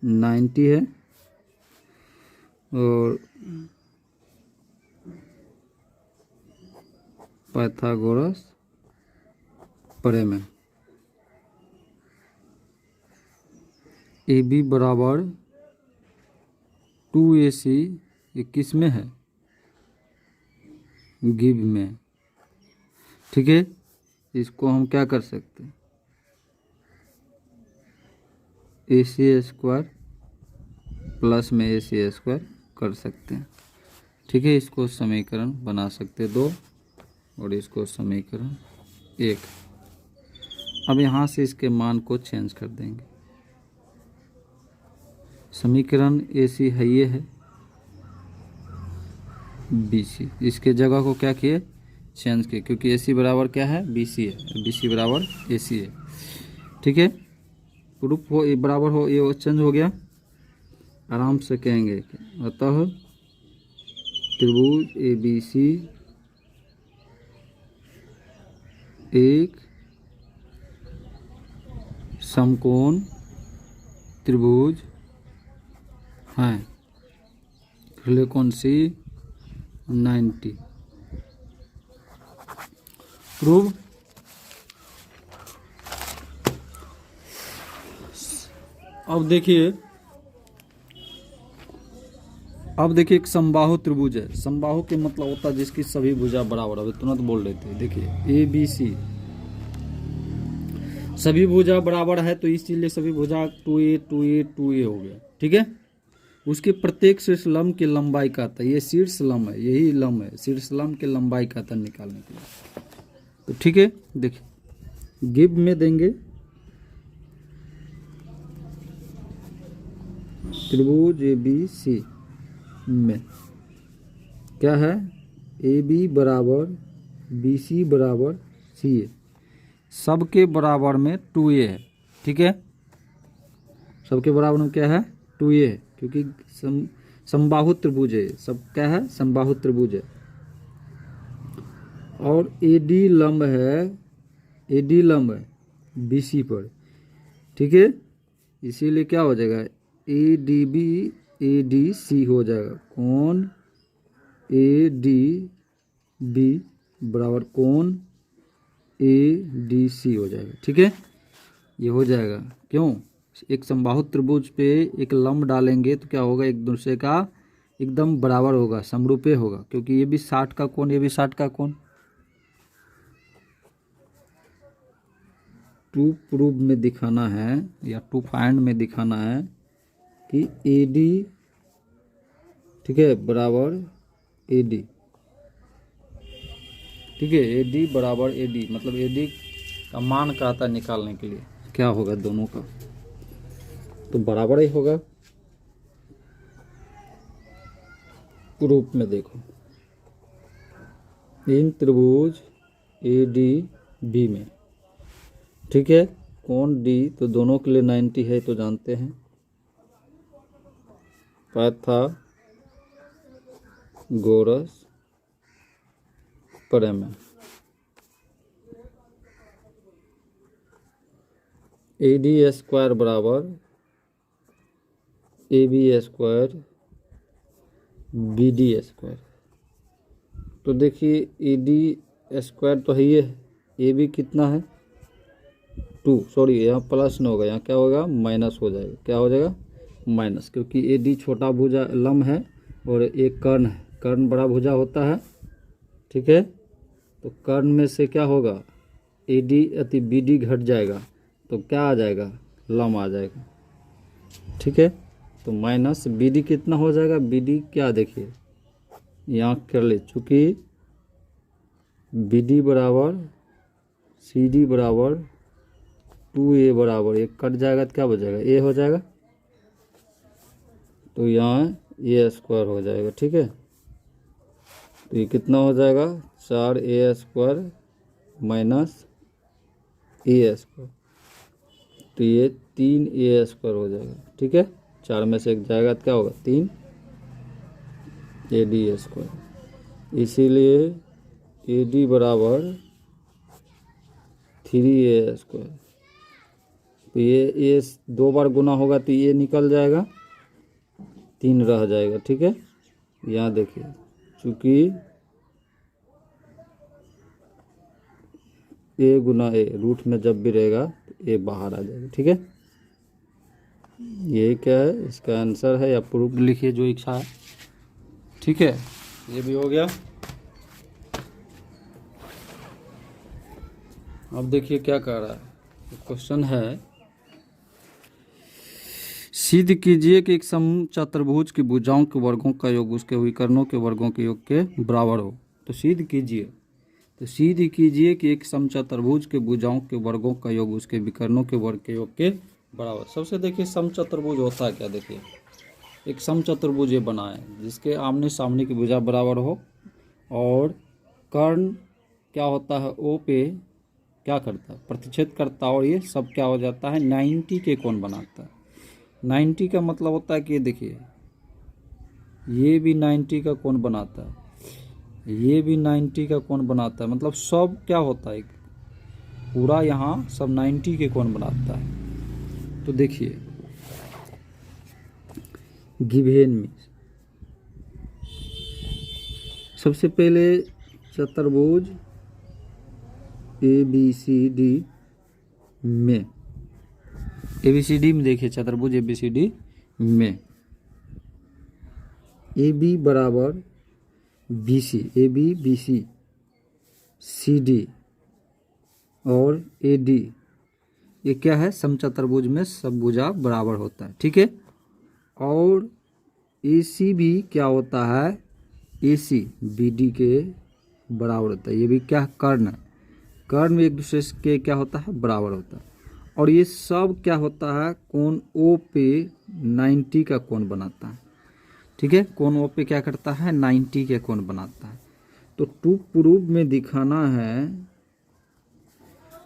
A: 90 है, और पाइथागोरस प्रमेय AB बराबर 2AC, ये किस में है, गिव में, ठीक है। इसको हम क्या कर सकते हैं, AC स्क्वायर प्लस में AC स्क्वायर कर सकते हैं, ठीक है। इसको समीकरण बना सकते 2 और इसको समीकरण 1। अब यहाँ से इसके मान को चेंज कर देंगे। समीकरण AC है ये है, BC, इसके जगह को क्या किए, चेंज किए, क्योंकि AC बराबर क्या है, BC है, BC बराबर AC है, ठीक है। प्रूफ हो ये बराबर हो, ये चेंज हो गया। आराम से कहेंगे अतः त्रिभुज ABC एक समकोण त्रिभुज है, पहले कौन सी, 90, प्रूव। अब देखिए, एक समबाहु त्रिभुज है। समबाहु के मतलब होता है जिसकी सभी भुजा बराबर, अभी तुरंत बोल रहे थे। देखिए ABC सभी भुजा बराबर है, तो इसीलिए सभी भुजा 2A 2A 2A हो गया, ठीक है। उसके प्रत्येक शीर्ष लंब की लंबाई का था, ये शीर्ष लंब है, यही लंब है, शीर्ष लंब के लंबाई का था निकालने के लिए। तो ठीक है, देखिए गिव में देंगे त्रिभुज ABC में क्या है, AB बराबर BC बराबर CA, सबके बराबर में 2A है, ठीक है। सबके बराबर में क्या है, 2A है, क्योंकि समबाहु त्रिभुज है, सब क्या है, समबाहु त्रिभुज है। और AD लंब है, AD लंब है BC पर, ठीक है। इसीलिए क्या हो जाएगा, ADB ADC हो जाएगा। कौन ADB बराबर कौन ADC हो जाएगा, ठीक है। ये हो जाएगा, क्यों, एक समबाहु त्रिभुज पे एक लंब डालेंगे तो क्या होगा, एक दूसरे का एकदम बराबर होगा, समरूपे होगा, क्योंकि ये भी 60 का कोण, ये भी 60 का कोण। टू प्रूफ में दिखाना है या टू फाइंड में दिखाना है कि AD, ठीक है, बराबर AD, ठीक है, AD बराबर AD, मतलब AD का मान कहता निकालने के लिए क्या होगा, दोनों का तो बराबर ही होगा। प्रूफ में देखो, इन त्रिभुज ADB में, ठीक है, कोण D तो दोनों के लिए 90 है, तो जानते हैं। पाइथागोरस प्रमेय AD स्क्वायर बराबर AB स्क्वायर BD स्क्वायर। तो देखिए AD स्क्वायर तो है, ये AB कितना है टू, सॉरी यहाँ प्लस न होगा, यहाँ क्या होगा माइनस हो जाएगा, क्या हो जाएगा माइनस, क्योंकि ए डी छोटा भुजा लम है और एक कर्ण है, कर्ण बड़ा भुजा होता है, ठीक है। तो कर्ण में से क्या होगा ए डी अति बी डी घट जाएगा तो क्या आ जाएगा लम आ जाएगा, ठीक है। तो माइनस बी डी कितना हो जाएगा, बी डी क्या देखिए यहाँ कर ले, चूँकि बी डी बराबर सी डी बराबर 2a बराबर एक कट जाएगा तो क्या बचेगा ए हो जाएगा, तो यहाँ ए स्क्वायर हो जाएगा, ठीक है। तो ये कितना हो जाएगा 4a² माइनस ए स्क्वायर, तो ये 3a² हो जाएगा, ठीक है। 4 में से एक जाएगा तो क्या होगा 3 AD², इसीलिए AD बराबर 3a²। तो ये 2 बार गुना होगा तो ये निकल जाएगा, 3 रह जाएगा, ठीक है। यहाँ देखिए चूँकि a गुना a रूट में जब भी रहेगा तो a बाहर आ जाएगा, ठीक है। ये क्या है इसका आंसर है, या प्रूफ लिखिए जो इच्छा है, ठीक है। ये भी हो गया। अब देखिए क्या कह रहा है, क्वेश्चन है सिद्ध कीजिए कि एक समचतुर्भुज की भुजाओं के वर्गों का योग उसके विकर्णों के वर्गों के योग के बराबर हो। तो सिद्ध कीजिए, तो सिद्ध कीजिए कि एक समचतुर्भुज के भुजाओं के वर्गों का योग उसके विकर्णों के वर्ग के योग के बराबर। सबसे देखिए समचतुर्भुज होता है क्या, देखिए एक समचतुर्भुज ये बना है जिसके आमने सामने की भुजा बराबर हो और कर्ण क्या होता है ओ पे क्या करता है प्रतिच्छेद करता है, और ये सब क्या हो जाता है 90 के कोण बनाता है। 90 का मतलब होता है कि देखिए ये भी 90 का कोण बनाता है, ये भी 90 का कोण बनाता है, मतलब सब क्या होता है पूरा यहाँ सब 90 के कोण बनाता है। तो देखिए गिवेन में सबसे पहले चतुर्भुज ABCD में, ABCD में देखिए चतुर्भुज ABCD में AB बराबर BC, AB BC CD और AD, ये क्या है समचतुर्भुज में सब भुजा बराबर होता है, ठीक है। और AC भी क्या होता है AC BD के बराबर होता है, ये भी क्या कर्ण है, कर्ण एक दूसरे के क्या होता है बराबर होता है। और ये सब क्या होता है कोण O पे 90 का कोण बनाता है, ठीक है। कोण O पे क्या करता है 90 के कोण बनाता है। तो टू प्रूफ में दिखाना है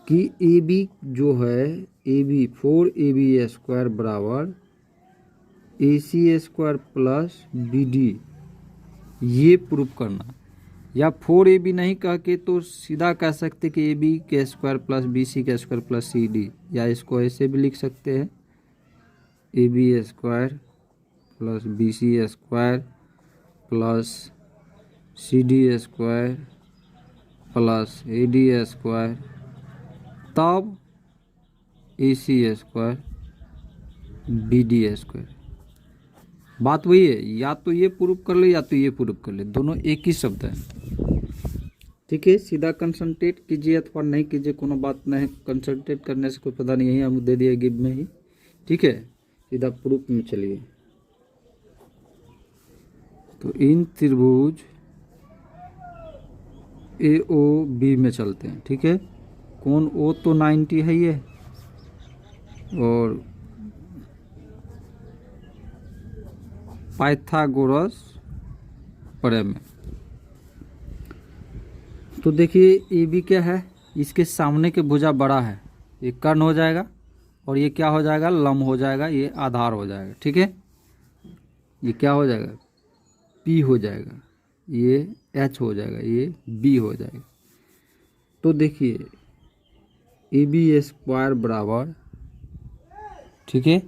A: कि AB जो है AB 4AB² बराबर AC² प्लस BD, ये प्रूफ करना। या 4AB नहीं कह के तो सीधा कह सकते कि AB² plus BC² plus CD, या इसको ऐसे भी लिख सकते हैं AB² plus BC² plus CD² plus AD² तब AC² BD²। बात वही है, या तो ये प्रूफ कर ले या तो ये प्रूफ कर ले, दोनों एक ही शब्द है, ठीक है। सीधा कंसंट्रेट कीजिए अथवा नहीं कीजिए कोनो बात नहीं, कंसंट्रेट करने से कोई पता नहीं है, हम दे दिए गिव में ही, ठीक है। सीधा प्रूफ में चलिए। तो इन त्रिभुज AOB में चलते हैं, ठीक है। कोण O तो 90 है ये, और पाइथागोरस प्रमेय। तो देखिए AB क्या है, इसके सामने के भुजा बड़ा है, ये कर्ण हो जाएगा, और ये क्या हो जाएगा लंब हो जाएगा, ये आधार हो जाएगा, ठीक है। ये क्या हो जाएगा P हो जाएगा, ये H हो जाएगा, ये B हो जाएगा। तो देखिए AB² बराबर, ठीक है,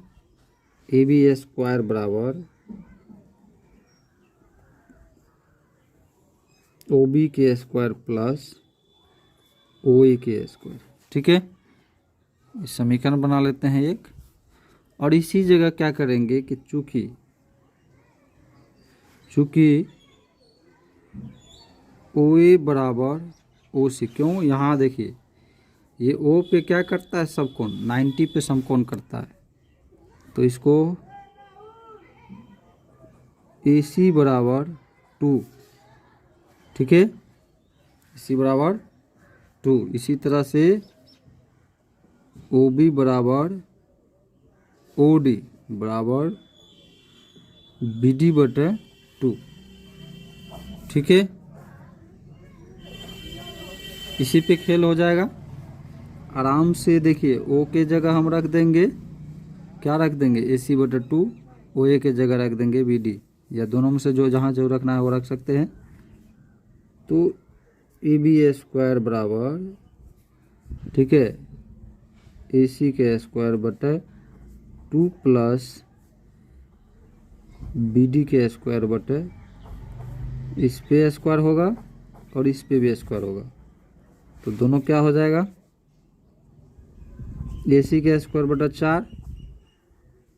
A: AB² बराबर OB के स्क्वायर प्लस OA के स्क्वायर, ठीक है। इस समीकरण बना लेते हैं एक, और इसी जगह क्या करेंगे कि चूंकि ओ ए बराबर ओ सी, क्यों यहाँ देखिए ये ओ पे क्या करता है, समकोण 90 पे समकोण करता है, तो इसको ए सी बराबर 2, ठीक है, इसी बराबर 2। इसी तरह से ओ बी बराबर ओ डी बराबर बी डी बटे 2, ठीक है। इसी पे खेल हो जाएगा आराम से। देखिए ओ के जगह हम रख देंगे, क्या रख देंगे, ए सी बटे 2, ओ ए के जगह रख देंगे बी डी, या दोनों में से जो जहाँ जो रखना है वो रख सकते हैं। तो ए बी स्क्वायर बराबर, ठीक है, ए सी के स्क्वायर बटे 2 प्लस बी डी के स्क्वायर बटे, इस पे स्क्वायर होगा और इस पे भी स्क्वायर होगा, तो दोनों क्या हो जाएगा, ए सी के स्क्वायर बटा 4,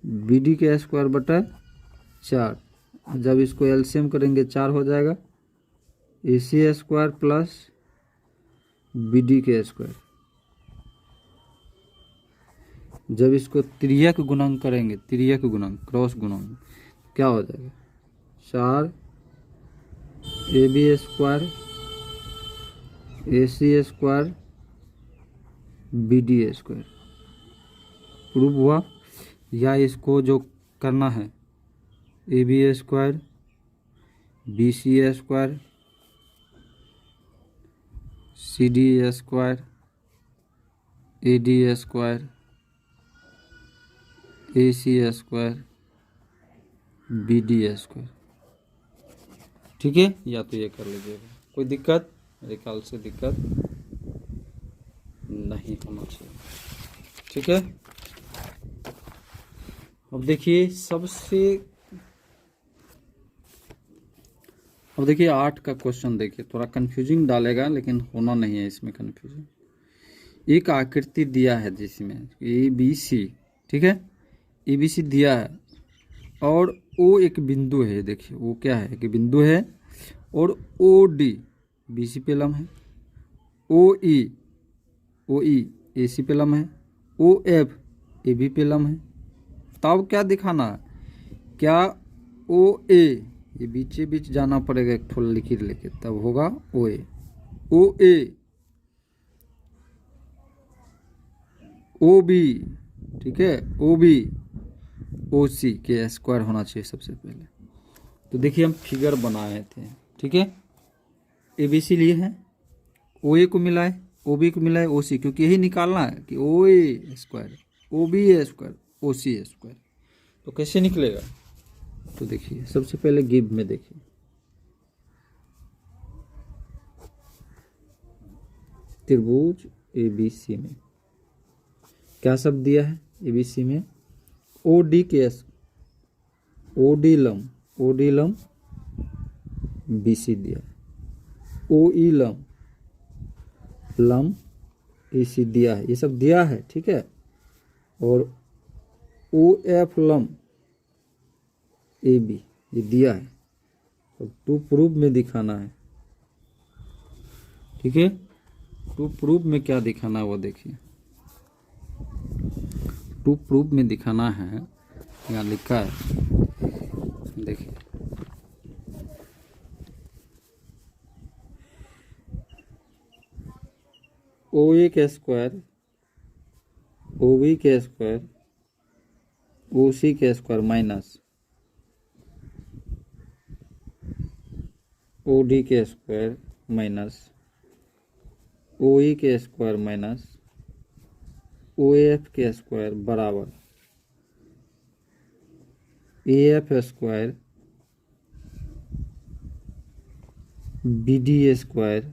A: बी डी के स्क्वायर बटा 4। जब इसको एलसीएम करेंगे 4 हो जाएगा, ए C square plus B D के स्क्वायर। जब इसको तिर्यक गुणन करेंगे, तिर्यक गुणन, क्रॉस गुणन, क्या हो जाएगा, 4 A B square A C square B D square, prove हुआ। या इसको जो करना है, A B square B C square C D square A D square A C square B D square, ठीक है। या तो ये कर लीजिएगा, कोई दिक्कत मेरे ख्याल से दिक्कत नहीं होना चाहिए, ठीक है। अब देखिए अब देखिए 8 का क्वेश्चन देखिए, थोड़ा कंफ्यूजिंग डालेगा लेकिन होना नहीं है इसमें कंफ्यूजन। एक आकृति दिया है जिसमें ए बी सी, ठीक है, ए बी सी दिया है और ओ एक बिंदु है, देखिए वो क्या है कि बिंदु है, और ओ डी बी सी पे लम्ब है, ओ ई ए सी पे लम्ब है, ओ एफ ए बी पे लम्ब है। तब क्या दिखाना है, क्या ओ ए, ये बीचे बीच जाना पड़ेगा एक थोड़ा लिखित लेके, तब होगा ओ ए, ओ ए ओ बी, ठीक है, ओ बी ओ सी के स्क्वायर होना चाहिए सबसे पहले। तो देखिए हम फिगर बनाए थे, ठीक है, ए बी सी लिए हैं, ओ ए को मिलाए, ओ बी को मिलाए, ओ सी, क्योंकि यही निकालना है कि ओ ए स्क्वायर ओ बी ए स्क्वायर ओ सी स्क्वायर। तो कैसे निकलेगा, तो देखिए सबसे पहले गिव में देखिए, त्रिभुज ए बी सी में क्या सब दिया है, ए बी सी में ओ डी के ओ डी लम बी सी दिया है, ओ ई लम ए सी दिया है, ये सब दिया है, ठीक है। और ओ एफ लम ए बी ये दिया है, तो टू प्रूफ में दिखाना है, ठीक है। टू प्रूफ में क्या दिखाना है वो देखिए, टू प्रूफ में दिखाना है, यहाँ लिखा है, देखिए ओ ए के स्क्वायर ओ बी के स्क्वायर ओ सी के स्क्वायर माइनस ओ डी के स्क्वायर माइनस ओ ई के स्क्वायर माइनस ओ एफ के स्क्वायर बराबर A F square B D square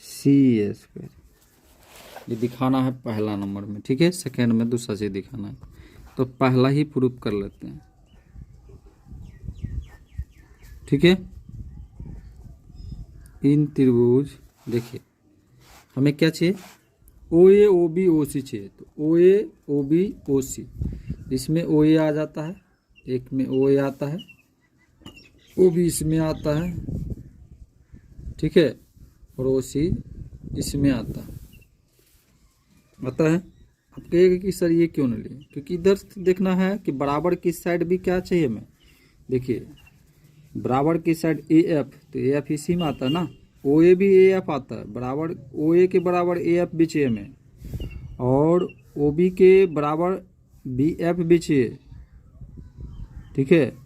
A: C square. ये दिखाना है पहला नंबर में, ठीक है। सेकेंड में दूसरा चीज दिखाना है, तो पहला ही प्रूफ कर लेते हैं, ठीक है। इन त्रिभुज देखिए हमें क्या चाहिए, ओ ए ओ बी ओ सी चाहिए, तो ओ ए ओ बी ओ सी, इसमें ओ ए आ जाता है, एक में ओ ए आता है, ओ बी इसमें आता है, ठीक है, और ओ सी इसमें आता है। आप कहेगा कि सर ये क्यों नहीं लिए, क्योंकि इधर से देखना है कि बराबर की साइड भी क्या चाहिए हमें। देखिए बराबर की साइड ए एफ, तो ए एफ इसी में आता है ना, ओ ए भी ए एफ आता है, बराबर ओ ए के बराबर ए एफ भी चाहिए हमें, और ओ बी के बराबर बी एफ भी चाहिए, ठीक है।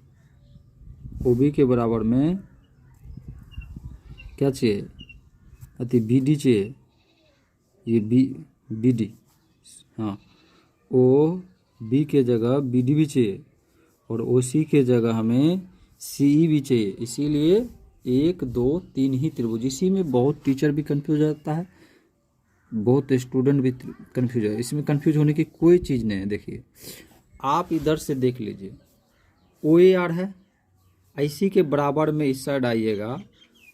A: ओ बी के बराबर में क्या चाहिए, अति बी डी चाहिए, ये बी डी, हाँ, ओ बी के जगह बी डी भी चाहिए, और ओ सी के जगह हमें सी ई भी चाहिए। इसीलिए 1 2 3 ही त्रिभुज, इसी में बहुत टीचर भी कंफ्यूज होता है, बहुत स्टूडेंट भी कंफ्यूज है। इसमें कंफ्यूज होने की कोई चीज़ नहीं है। देखिए आप इधर से देख लीजिए, ओ ए आर है, इसी के बराबर में इस साइड आइएगा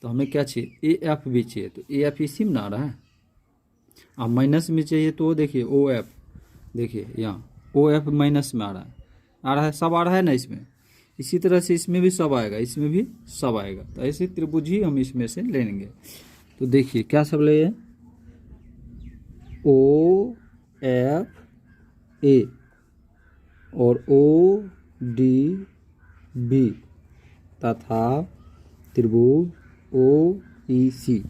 A: तो हमें क्या चाहिए, ए एफ भी चाहिए, तो ए एफ इसी में ना आ रहा है। अब माइनस में चाहिए तो देखिए ओ एफ, देखिए यहाँ ओ एफ माइनस में आ रहा है, सब आ रहा है ना इसमें। इसी तरह से इसमें भी सब आएगा, इसमें भी सब आएगा, तो ऐसे त्रिभुज ही हम इसमें से लेंगे। तो देखिए क्या सब ले, ओ एफ ए और ओ डी बी तथा त्रिभुज ओ ई सी,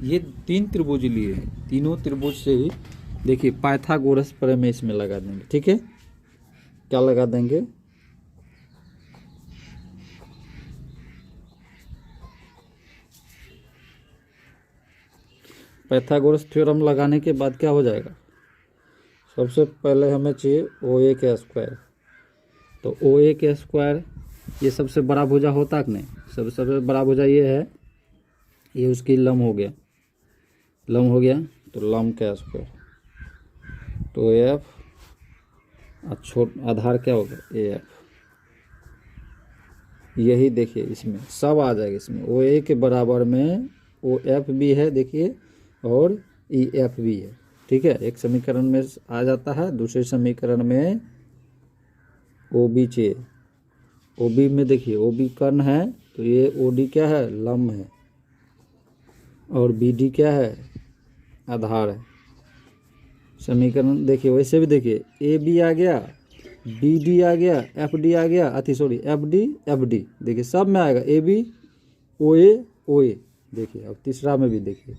A: ये 3 त्रिभुज लिए हैं। तीनों त्रिभुज से देखिए पाइथागोरस प्रमेय इसमें लगा देंगे, ठीक है। क्या लगा देंगे, पाइथागोरस थ्योरम लगाने के बाद क्या हो जाएगा, सबसे पहले हमें चाहिए ओ ए के स्क्वायर, तो ओ ए के स्क्वायर ये सबसे बड़ा भुजा होता कि नहीं, सबसे बड़ा भुजा ये है, ये उसकी लंब हो गया, तो लंब का स्क्वायर, तो एफ आधार क्या होगा ए एफ, यही देखिए इसमें सब आ जाएगा। इसमें ओ ए के बराबर में ओ एफ भी है देखिए, और ई एफ भी है, ठीक है। एक समीकरण में आ जाता है, दूसरे समीकरण में ओ बी चाहिए, ओ बी में देखिए ओ बी कर्ण है, तो ये ओ डी क्या है, लंब है, और बी डी क्या है, आधार है। समीकरण देखिए वैसे भी देखिए, ए बी आ गया, बी डी आ गया, एफ डी आ गया, एफ डी देखिए सब में आएगा, ए बी ओ ए देखिए। अब तीसरा में भी देखिए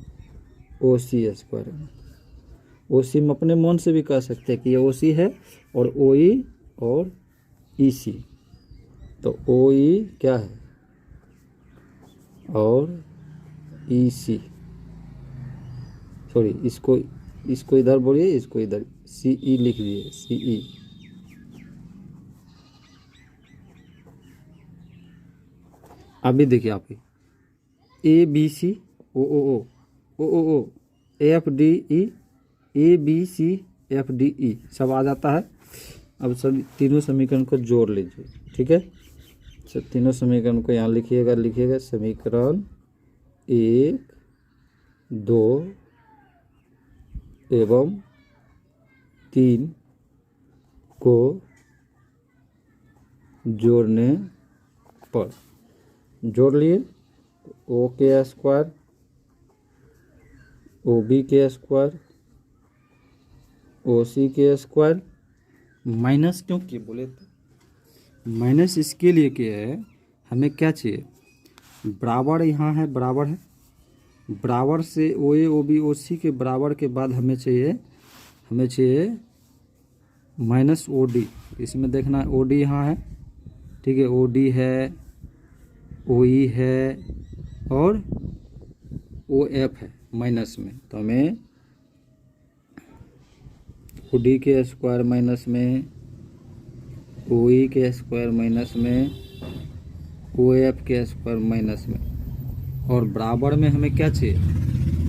A: ओ सी स्क्वायर में, ओ सी में अपने मन से भी कह सकते हैं कि ये ओ सी है, और ओ ई और ई सी, तो ओ ई क्या है और ई सी, सॉरी इसको इधर बोलिए, इसको इधर सी ई लिख दिए, सी ई। अभी देखिए आप A B C O O O O O O F D E, A B C F D E सब आ जाता है। अब सब तीनों समीकरण को जोड़ लीजिए, ठीक है। तीनों समीकरण को यहाँ लिखिएगा समीकरण 1 2 एवं 3 को जोड़ने पर, जोड़ लिए, ओ के स्क्वायर, ओ बी के स्क्वायर, ओ सी के स्क्वायर, माइनस क्यों किए बोले तो, माइनस इसके लिए किया है, हमें क्या चाहिए, बराबर यहाँ है, बराबर से ओ ए ओ बी ओ सी के बराबर के बाद हमें चाहिए माइनस ओ डी। इसमें देखना ओ डी यहाँ है, ठीक है, ओ डी है, ओ ई है, और ओ एफ है माइनस में, तो हमें ओ डी के स्क्वायर माइनस में, ओ ई के स्क्वायर माइनस में, ओ एफ के स्क्वायर माइनस में, और बराबर में हमें क्या चाहिए,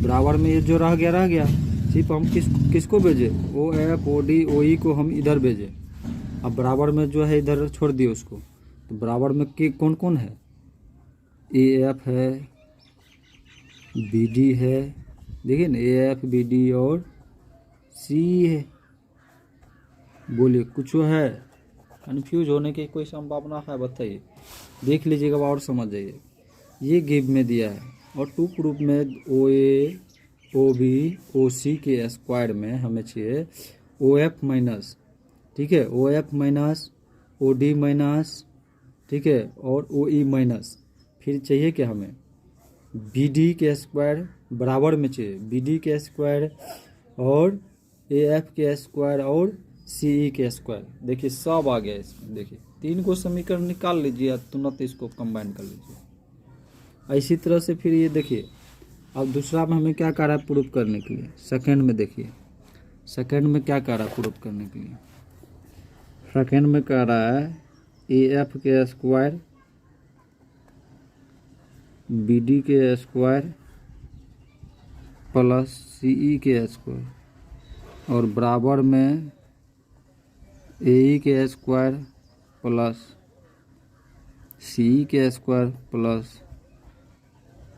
A: बराबर में ये जो रह गया, सिर्फ हम किसको भेजे, O F O D O ई को हम इधर भेजे। अब बराबर में जो है इधर छोड़ दिए उसको, तो बराबर में कौन कौन है, ए एफ है, बी डी है, देखिए ना ए एफ बी डी और सी है। बोलिए कुछ है, कन्फ्यूज होने की कोई संभावना है? बताइए, देख लीजिएगा और समझ जाइए। ये गिव में दिया है और टू प्रूफ में ओ ए ओ बी ओ सी के स्क्वायर में हमें चाहिए ओ एफ माइनस, ठीक है, O F minus O D minus, ठीक है, और ओ ई माइनस। फिर चाहिए क्या हमें बी डी के स्क्वायर बराबर में चाहिए बी डी के स्क्वायर और ए एफ के स्क्वायर और सी ई के स्क्वायर। देखिए सब आ गया इसमें। देखिए 3 को समीकरण निकाल लीजिए, तुरंत इसको कंबाइन कर लीजिए। इसी तरह से फिर ये देखिए, अब दूसरा में हमें क्या कह रहा है प्रूफ करने के लिए। सेकंड में देखिए, सेकंड में क्या कह रहा है प्रूफ करने के लिए। सेकंड में कह रहा है ए एफ के स्क्वायर बी डी के स्क्वायर प्लस सी ई के स्क्वायर और बराबर में ए ई के स्क्वायर प्लस सी ई के स्क्वायर प्लस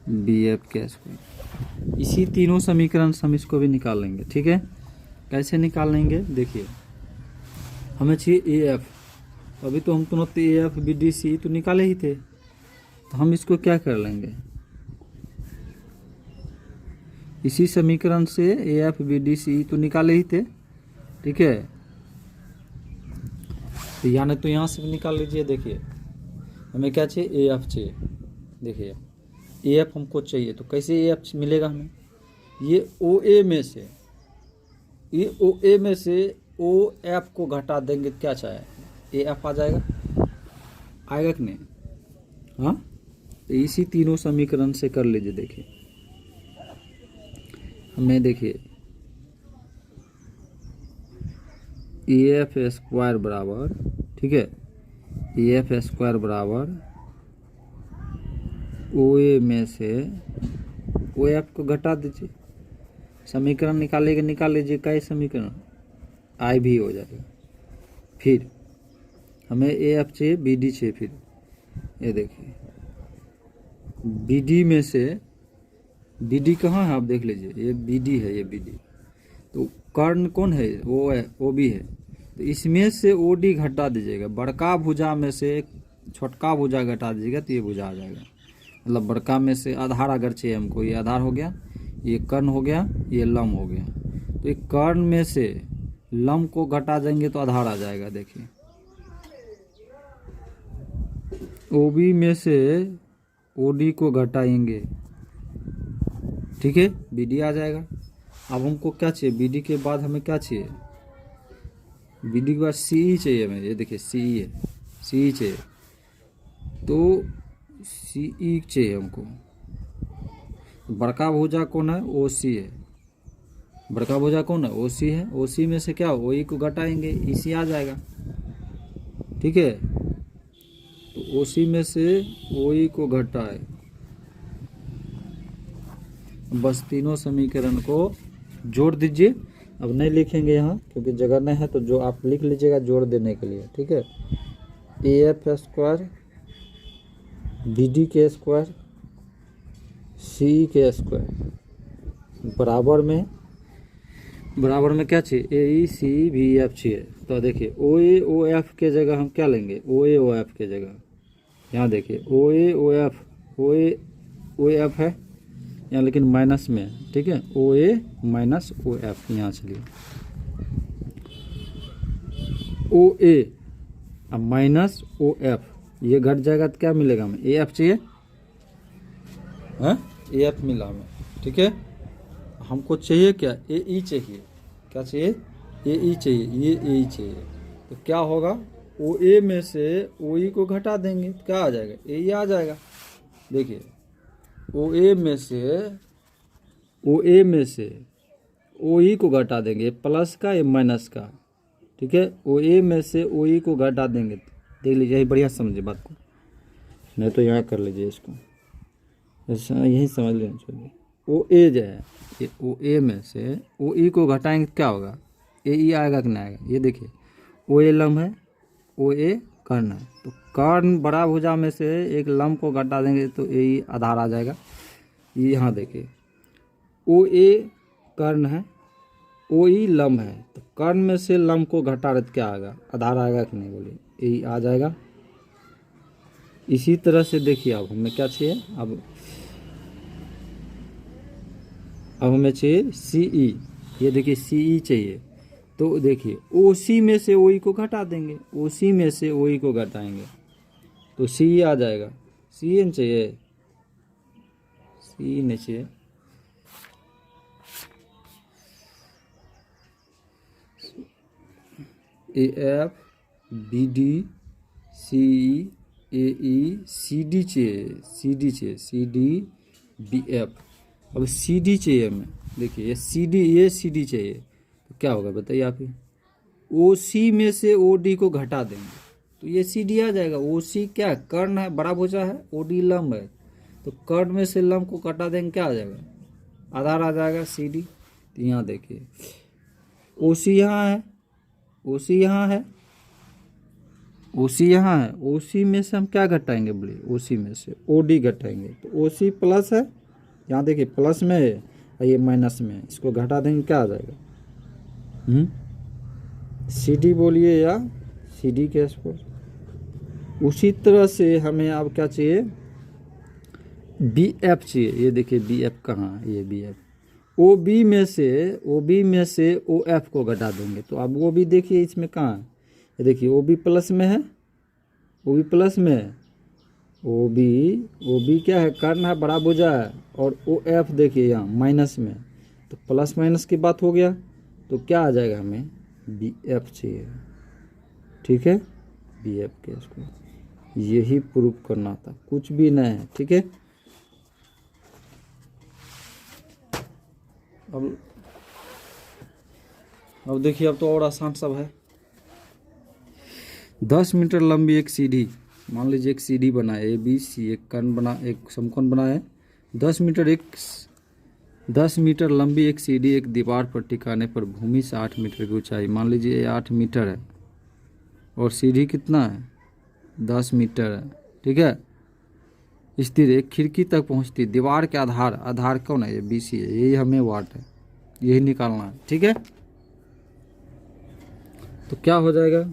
A: बी एफ के स्क्वायर। इसी तीनों समीकरण से हम इसको भी निकाल लेंगे, ठीक है। कैसे निकाल लेंगे देखिए, हमें चाहिए ए एफ, अभी तो हम तुरंत A F B D C तो निकाले ही थे, तो हम इसको क्या कर लेंगे, इसी समीकरण से A F B D C तो निकाले ही थे, ठीक है। तो यानी तो यहाँ से भी निकाल लीजिए। देखिए हमें क्या चाहिए, ए एफ चाहिए। देखिए ए एफ हमको चाहिए, तो कैसे ए एफ मिलेगा हमें, ये ओ ए में से, ये ओ ए में से ओ एफ को घटा देंगे, क्या चाहे ए एफ आ जाएगा, आएगा कि नहीं, हाँ। तो इसी तीनों समीकरण से कर लीजिए। देखिए हमें देखिए ए एफ स्क्वायर बराबर, ठीक है, ए एफ स्क्वायर बराबर ओ ए में से ओ एफ को घटा दीजिए, समीकरण निकालेंगे, निकाल लीजिए क्या समीकरण, आई भी हो जाएगा। फिर हमें ए एफ चाहिए बी डी चाहिए। फिर ये देखिए बी डी में से, बी डी कहाँ है आप देख लीजिए, ये बी डी है, ये बी डी, तो कर्ण कौन है, वो है ओ बी है, तो इसमें से ओ डी घटा दीजिएगा, बड़का भुजा में से छोटका भुजा घटा दीजिएगा तो ये भुजा आ जाएगा। मतलब बड़का में से आधार अगर चाहिए हमको, ये आधार हो गया, ये कर्ण हो गया, ये लम हो गया, तो एक कर्ण में से लम को घटा देंगे तो आधार आ जाएगा। देखिए ओबी में से ओडी को घटाएंगे, ठीक है, बीडी आ जाएगा। अब हमको क्या चाहिए, बीडी के बाद हमें क्या चाहिए, बीडी के बाद सी चाहिए हमें। ये देखिए सी है, सी चाहिए, तो सी चाहिए हमको। बड़का भुजा कौन है, ओ सी है, बड़का भुजा कौन है, ओ सी है। ओ सी में से क्या ओ ई को घटाएंगे, ई सी आ जाएगा, ठीक है। तो ओ सी में से ओ ई को घटाए, बस तीनों समीकरण को जोड़ दीजिए। अब नहीं लिखेंगे यहाँ क्योंकि जगह नहीं है, तो जो आप लिख लीजिएगा जोड़ देने के लिए, ठीक है। A F square B D के स्क्वायर सी के स्क्वायर बराबर में क्या चाहिए, ए ई सी बी एफ चाहिए। तो देखिए ओ ए ओ एफ के जगह हम क्या लेंगे, ओ ए ओ एफ के जगह, यहाँ देखिए ओ ए ओ एफ, ओ ए ओ एफ है यहाँ लेकिन माइनस में, ठीक है, ओ ए माइनस ओ एफ, यहाँ चलिए ओ ए माइनस ओ एफ, ये घट जाएगा तो क्या मिलेगा हमें, ए एफ चाहिए, हाँ ए एफ मिला हमें, ठीक है। हमको चाहिए क्या, ए ई चाहिए, क्या चाहिए, ए ई चाहिए, ये ए ई चाहिए। तो क्या होगा, ओ ए में से ओ ई को घटा देंगे तो क्या आ जाएगा, ए ई आ जाएगा। देखिए ओ ए में से ओ ई को घटा देंगे, प्लस का या माइनस का, ठीक है। ओ ए में से ओ ई को घटा देंगे, देख लीजिए, यही बढ़िया समझिए बात को, नहीं तो यहाँ कर लीजिए इसको, यही समझ लेना चाहिए। ओ ए जो है, ये ओ ए में से ओ ई को घटाएंगे तो क्या होगा, ए ई आएगा कि नहीं आएगा। ये देखिए ओ ए लम है, ओ ए कर्ण है, तो कर्ण बड़ा भुजा में से एक लम को घटा देंगे तो ए ई आधार आ जाएगा। ये यहाँ देखिए ओ ए कर्ण है,
B: ओ ई लंब है, तो कर्ण में से लंब को घटा रहे तो क्या आएगा, आधार आएगा कि नहीं, बोलिए, यही आ जाएगा। इसी तरह से देखिए अब हमें क्या चाहिए, अब हमें चाहिए सी ई, ये देखिए सी ई चाहिए, तो देखिए ओ सी में से ओ ई को घटा देंगे, ओ सी में से ओ ई को घटाएंगे तो सी ई आ जाएगा। सी एन चाहिए, सी नहीं चाहिए, A F B D C E A E C D चाहिए, सी डी चाहिए, सी डी बी एफ। अब सी डी चाहिए हमें, देखिए ये सी डी, ये सी डी चाहिए, तो क्या होगा बताइए आप ही, ओ सी में से ओ डी को घटा देंगे तो ये सी डी आ जाएगा। ओ सी क्या है, कर्ण है, बड़ा भुजा है, ओ डी लंब है, तो कर्ण में से लंब को घटा देंगे, क्या आ जाएगा, आधार आ जाएगा सी डी। तो यहाँ देखिए ओ सी यहाँ है, ओ सी यहाँ है, ओ सी यहाँ है, ओ सी में से हम क्या घटाएंगे, बोलिए ओ सी में से ओ डी घटाएंगे, तो ओ सी प्लस है, यहाँ देखिए प्लस में है और ये माइनस में है, इसको घटा देंगे क्या आ जाएगा, सी डी बोलिए या सी डी के स्क्वायर। उसी तरह से हमें अब क्या चाहिए, बी एफ चाहिए, ये देखिए बी एफ कहाँ है, ये बी एफ, ओ बी में से ओ एफ को घटा देंगे, तो अब वो भी देखिए इसमें कहाँ है, ये देखिए ओ बी प्लस में है, ओ बी प्लस में है, ओ बी क्या है, कर्ण है, बड़ा भुजा है, और ओ एफ देखिए यहाँ माइनस में, तो प्लस माइनस की बात हो गया, तो क्या आ जाएगा, हमें बी एफ चाहिए, ठीक है, बी एफ के इसको यही प्रूफ करना था, कुछ भी नहीं है, ठीक है। अब देखिए अब तो और आसान सब है। 10 मीटर लंबी एक सीढ़ी, मान लीजिए एक सीढ़ी बनाए ए बी सी, एक कर्ण बना, एक समकोण बनाए, 10 मीटर लंबी एक सीढ़ी एक दीवार पर टिकाने पर भूमि से 8 मीटर की ऊंचाई, मान लीजिए ये 8 मीटर है और सीढ़ी कितना है, 10 मीटर है, ठीक है, स्थिर एक खिड़की तक पहुंचती, दीवार के आधार कौन है, ये बी सी है, यही हमें वाट है, यही निकालना है, ठीक है। तो क्या हो जाएगा,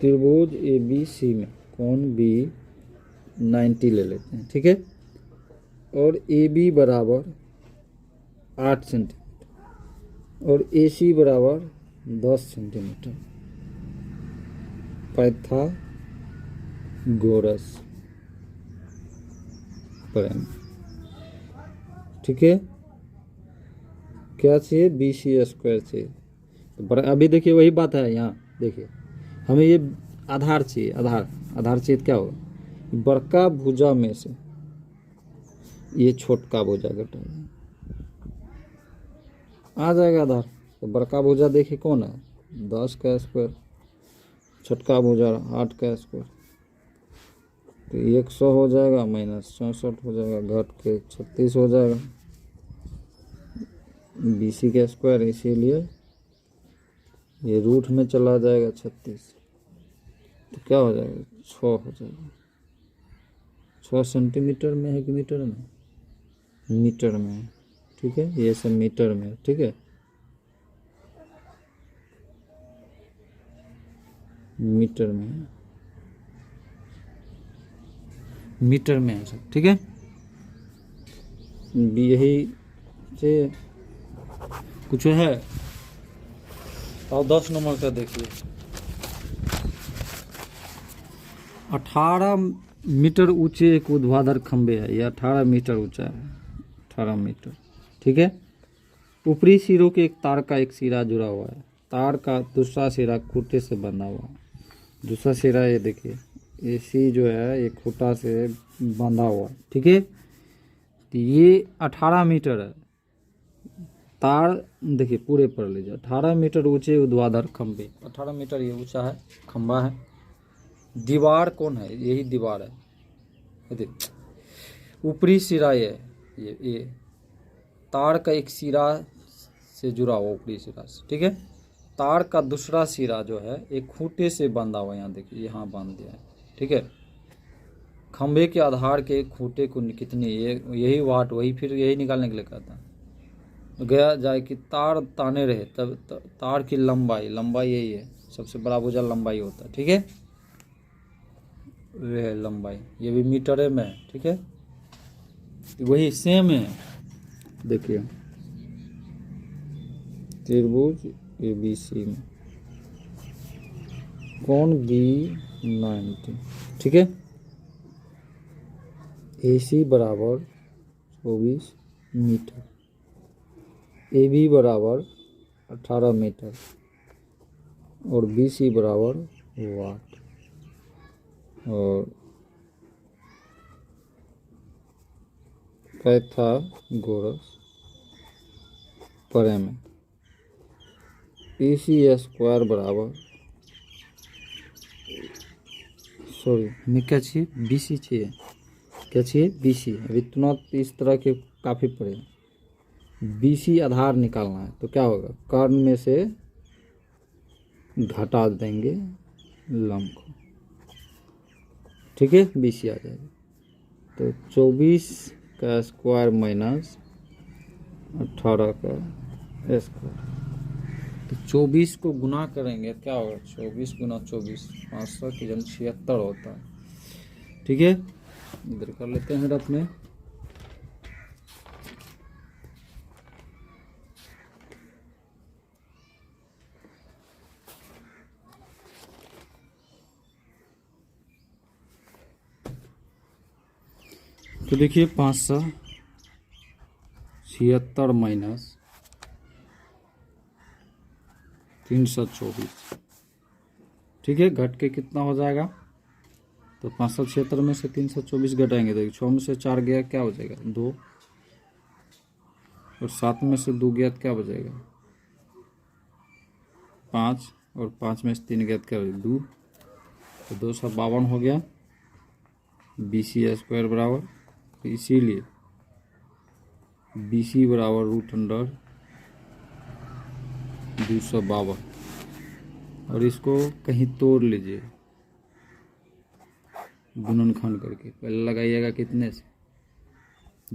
B: त्रिभुज ए बी सी में कोण बी 90 ले लेते हैं, ठीक है, और ए बी बराबर 8 सेंटीमीटर और ए सी बराबर 10 सेंटीमीटर, पाइथागोरस प्रमेय, ठीक है। क्या चाहिए, बी सी स्क्वायर चाहिए, तो अभी देखिए वही बात है, यहाँ देखिए हमें ये आधार चाहिए, आधार चाहिए, तो क्या होगा, बड़का भुजा में से ये छोटका भुजा घटा आ जाएगा आधार, तो बड़का भुजा देखिए कौन है, 10 का स्क्वायर, छोटका भुजा 8 का स्क्वायर, तो 100 हो जाएगा, माइनस 64 हो जाएगा, घट के 36 हो जाएगा, बी सी का स्क्वायर, इसीलिए ये रूट में चला जाएगा 36, तो क्या हो जाएगा, 6 हो जाएगा, 6 सेंटीमीटर में है कि मीटर में, मीटर में है, ठीक है, ये सब मीटर में है, ठीक है, मीटर में है, मीटर में है सब, ठीक है। यही से कुछ है। और 10 नंबर का देखिए, 18 मीटर ऊंचे एक ऊर्ध्वाधर खंभे है, ये 18 मीटर ऊंचा है, 18 मीटर, ठीक है। ऊपरी सिरों के एक तार का एक सिरा जुड़ा हुआ है, तार का दूसरा सिरा खूंटे से बंधा हुआ है, दूसरा सिरा ये देखिए, ये सी जो है ये खूंटा से बंधा हुआ है, ठीक है। तो ये 18 मीटर है, तार देखिए पूरे पढ़ लीजिए, 18 मीटर ऊंचे ऊर्ध्वाधर खंभे, 18 मीटर ये ऊंचा है, खंभा है, दीवार कौन है, यही दीवार है, ऊपरी सिरा ये तार का एक सिरा से जुड़ा हुआ, ऊपरी सिरा से, ठीक है। तार का दूसरा सिरा जो है एक खूंटे से बंधा हुआ, यहाँ देखिए यहाँ बांध दिया है, ठीक है। खंभे के आधार के खूंटे को कितनी, ये यही वाट, वही फिर यही निकालने के लिए कहता है, गया जाए कि तार ताने रहे, तब तार की लंबाई यही है, सबसे बड़ा भुजा लंबाई होता है, ठीक है, रहे लंबाई, ये भी मीटर में है, ठीक है, वही सेम है। देखिए त्रिभुज ABC में कोण B90, ठीक है, AC बराबर 24 मीटर, AB बराबर 18 मीटर और BC बराबर वाट और पाइथागोरस प्रमेय में AC स्क्वायर बराबर, सॉरी हमें क्या चाहिए, BC चाहिए, क्या चाहिए, BC। अभी तुरंत इस तरह के काफ़ी पड़े, BC आधार निकालना है, तो क्या होगा, कर्ण में से घटा देंगे लंब को, ठीक है, BC आ जाएगा। तो 24 का स्क्वायर माइनस 18 का स्क्वायर, तो 24 को गुना करेंगे क्या होगा, 24 गुना 24 500 की जन 76 होता है, ठीक है, इधर कर लेते हैं रफ में। तो देखिए 576 माइनस 324, ठीक है, घट के कितना हो जाएगा, तो 576 में से 324 घटाएंगे तो 6 में से 4 गया क्या हो जाएगा 2, और 7 में से 2 गया क्या बचेगा 5, और 5 में से 3 गया क्या हो 2, तो 252 हो गया, BC स्क्वायर बराबर, तो इसीलिए BC बराबर √252, और इसको कहीं तोड़ लीजिए गुणनखंड करके, पहले लगाइएगा कितने से,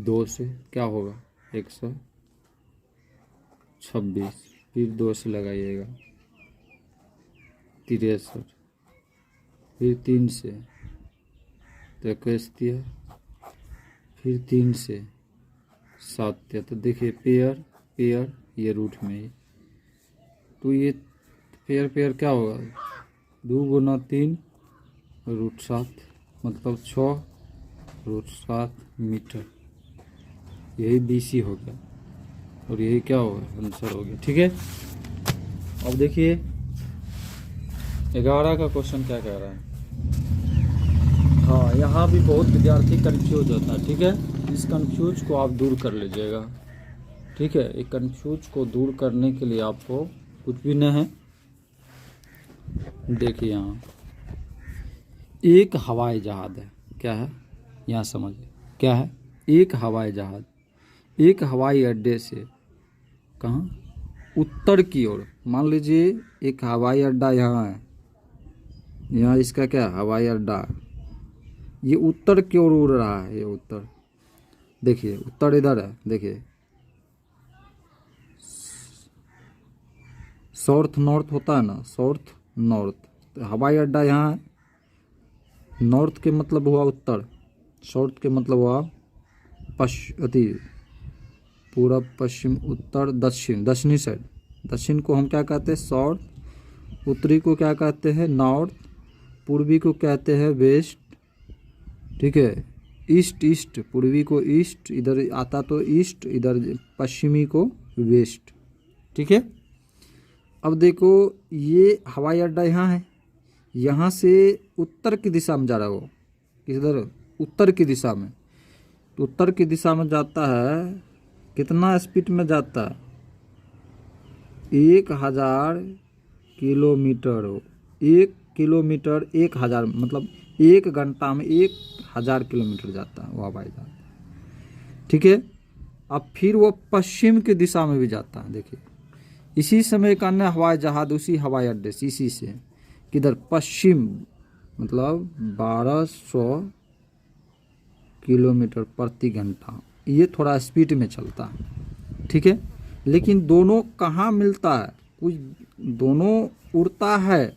B: 2 से, क्या होगा 126, फिर 2 से लगाइएगा 63, फिर 3 से तो 21 दिया, फिर 3 से 7 दिया, तो देखिए पेयर ये रूट में है, तो ये पेयर क्या होगा 2 गुना 3 √7 मतलब 6 √7 मीटर, यही BC हो गया, और यही क्या होगा आंसर हो गया, ठीक है। अब देखिए 11 का क्वेश्चन क्या कह रहा है, हाँ यहाँ भी बहुत विद्यार्थी कंफ्यूज होता है, ठीक है, इस कंफ्यूज को आप दूर कर लीजिएगा, ठीक है, एक कंफ्यूज को दूर करने के लिए आपको कुछ भी नहीं है, देखिए यहाँ एक हवाई जहाज है, क्या है यहाँ समझिए, क्या है, एक हवाई जहाज एक हवाई अड्डे से कहाँ, उत्तर की ओर, मान लीजिए एक हवाई अड्डा यहाँ है, यहाँ इसका क्या हवाई अड्डा, ये उत्तर की ओर उड़ रहा है, ये उत्तर, देखिए उत्तर इधर है, देखिए साउथ नॉर्थ होता है ना, साउथ नॉर्थ, तो हवाई अड्डा यहाँ है, नॉर्थ के मतलब हुआ उत्तर, साउथ के मतलब हुआ पूरब पश्चिम उत्तर दक्षिण, दक्षिणी साइड, दक्षिण को हम क्या कहते हैं साउथ, उत्तरी को क्या कहते हैं नॉर्थ, पूर्वी को कहते हैं वेस्ट, ठीक है, ईस्ट पूर्वी को ईस्ट, इधर आता तो ईस्ट, इधर पश्चिमी को वेस्ट, ठीक है। अब देखो ये हवाई अड्डा यहाँ है, यहाँ से उत्तर की दिशा में जा रहा हो, किधर उत्तर की दिशा में, तो उत्तर की दिशा में जाता है, कितना स्पीड में जाता है 1000 किलोमीटर, 1 किलोमीटर 1000 मतलब 1 घंटा में 1000 किलोमीटर जाता है वो हवाई जहाज, ठीक है। अब फिर वो पश्चिम की दिशा में भी जाता है, देखिए इसी समय का अन्य हवाई जहाज उसी हवाई अड्डे से, इसी से किधर पश्चिम मतलब 1200 किलोमीटर प्रति घंटा, ये थोड़ा स्पीड में चलता है, ठीक है। लेकिन दोनों कहाँ मिलता है, कुछ दोनों उड़ता है,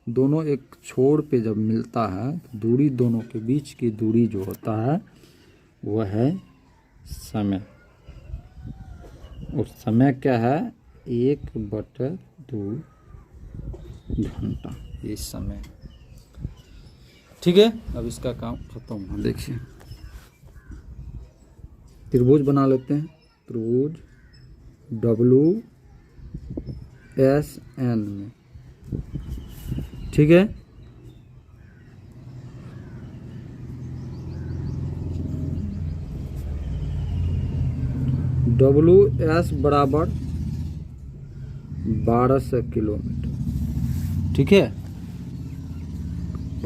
B: दोनों एक छोर पे जब मिलता है तो दूरी, दोनों के बीच की दूरी जो होता है वह है समय। और समय क्या है, 1/2 घंटा, ये समय। ठीक है, अब इसका काम खत्म हुआ। देखिए त्रिभुज बना लेते हैं, त्रिभुज WSN में। ठीक है, WS बराबर 1200 किलोमीटर। ठीक है,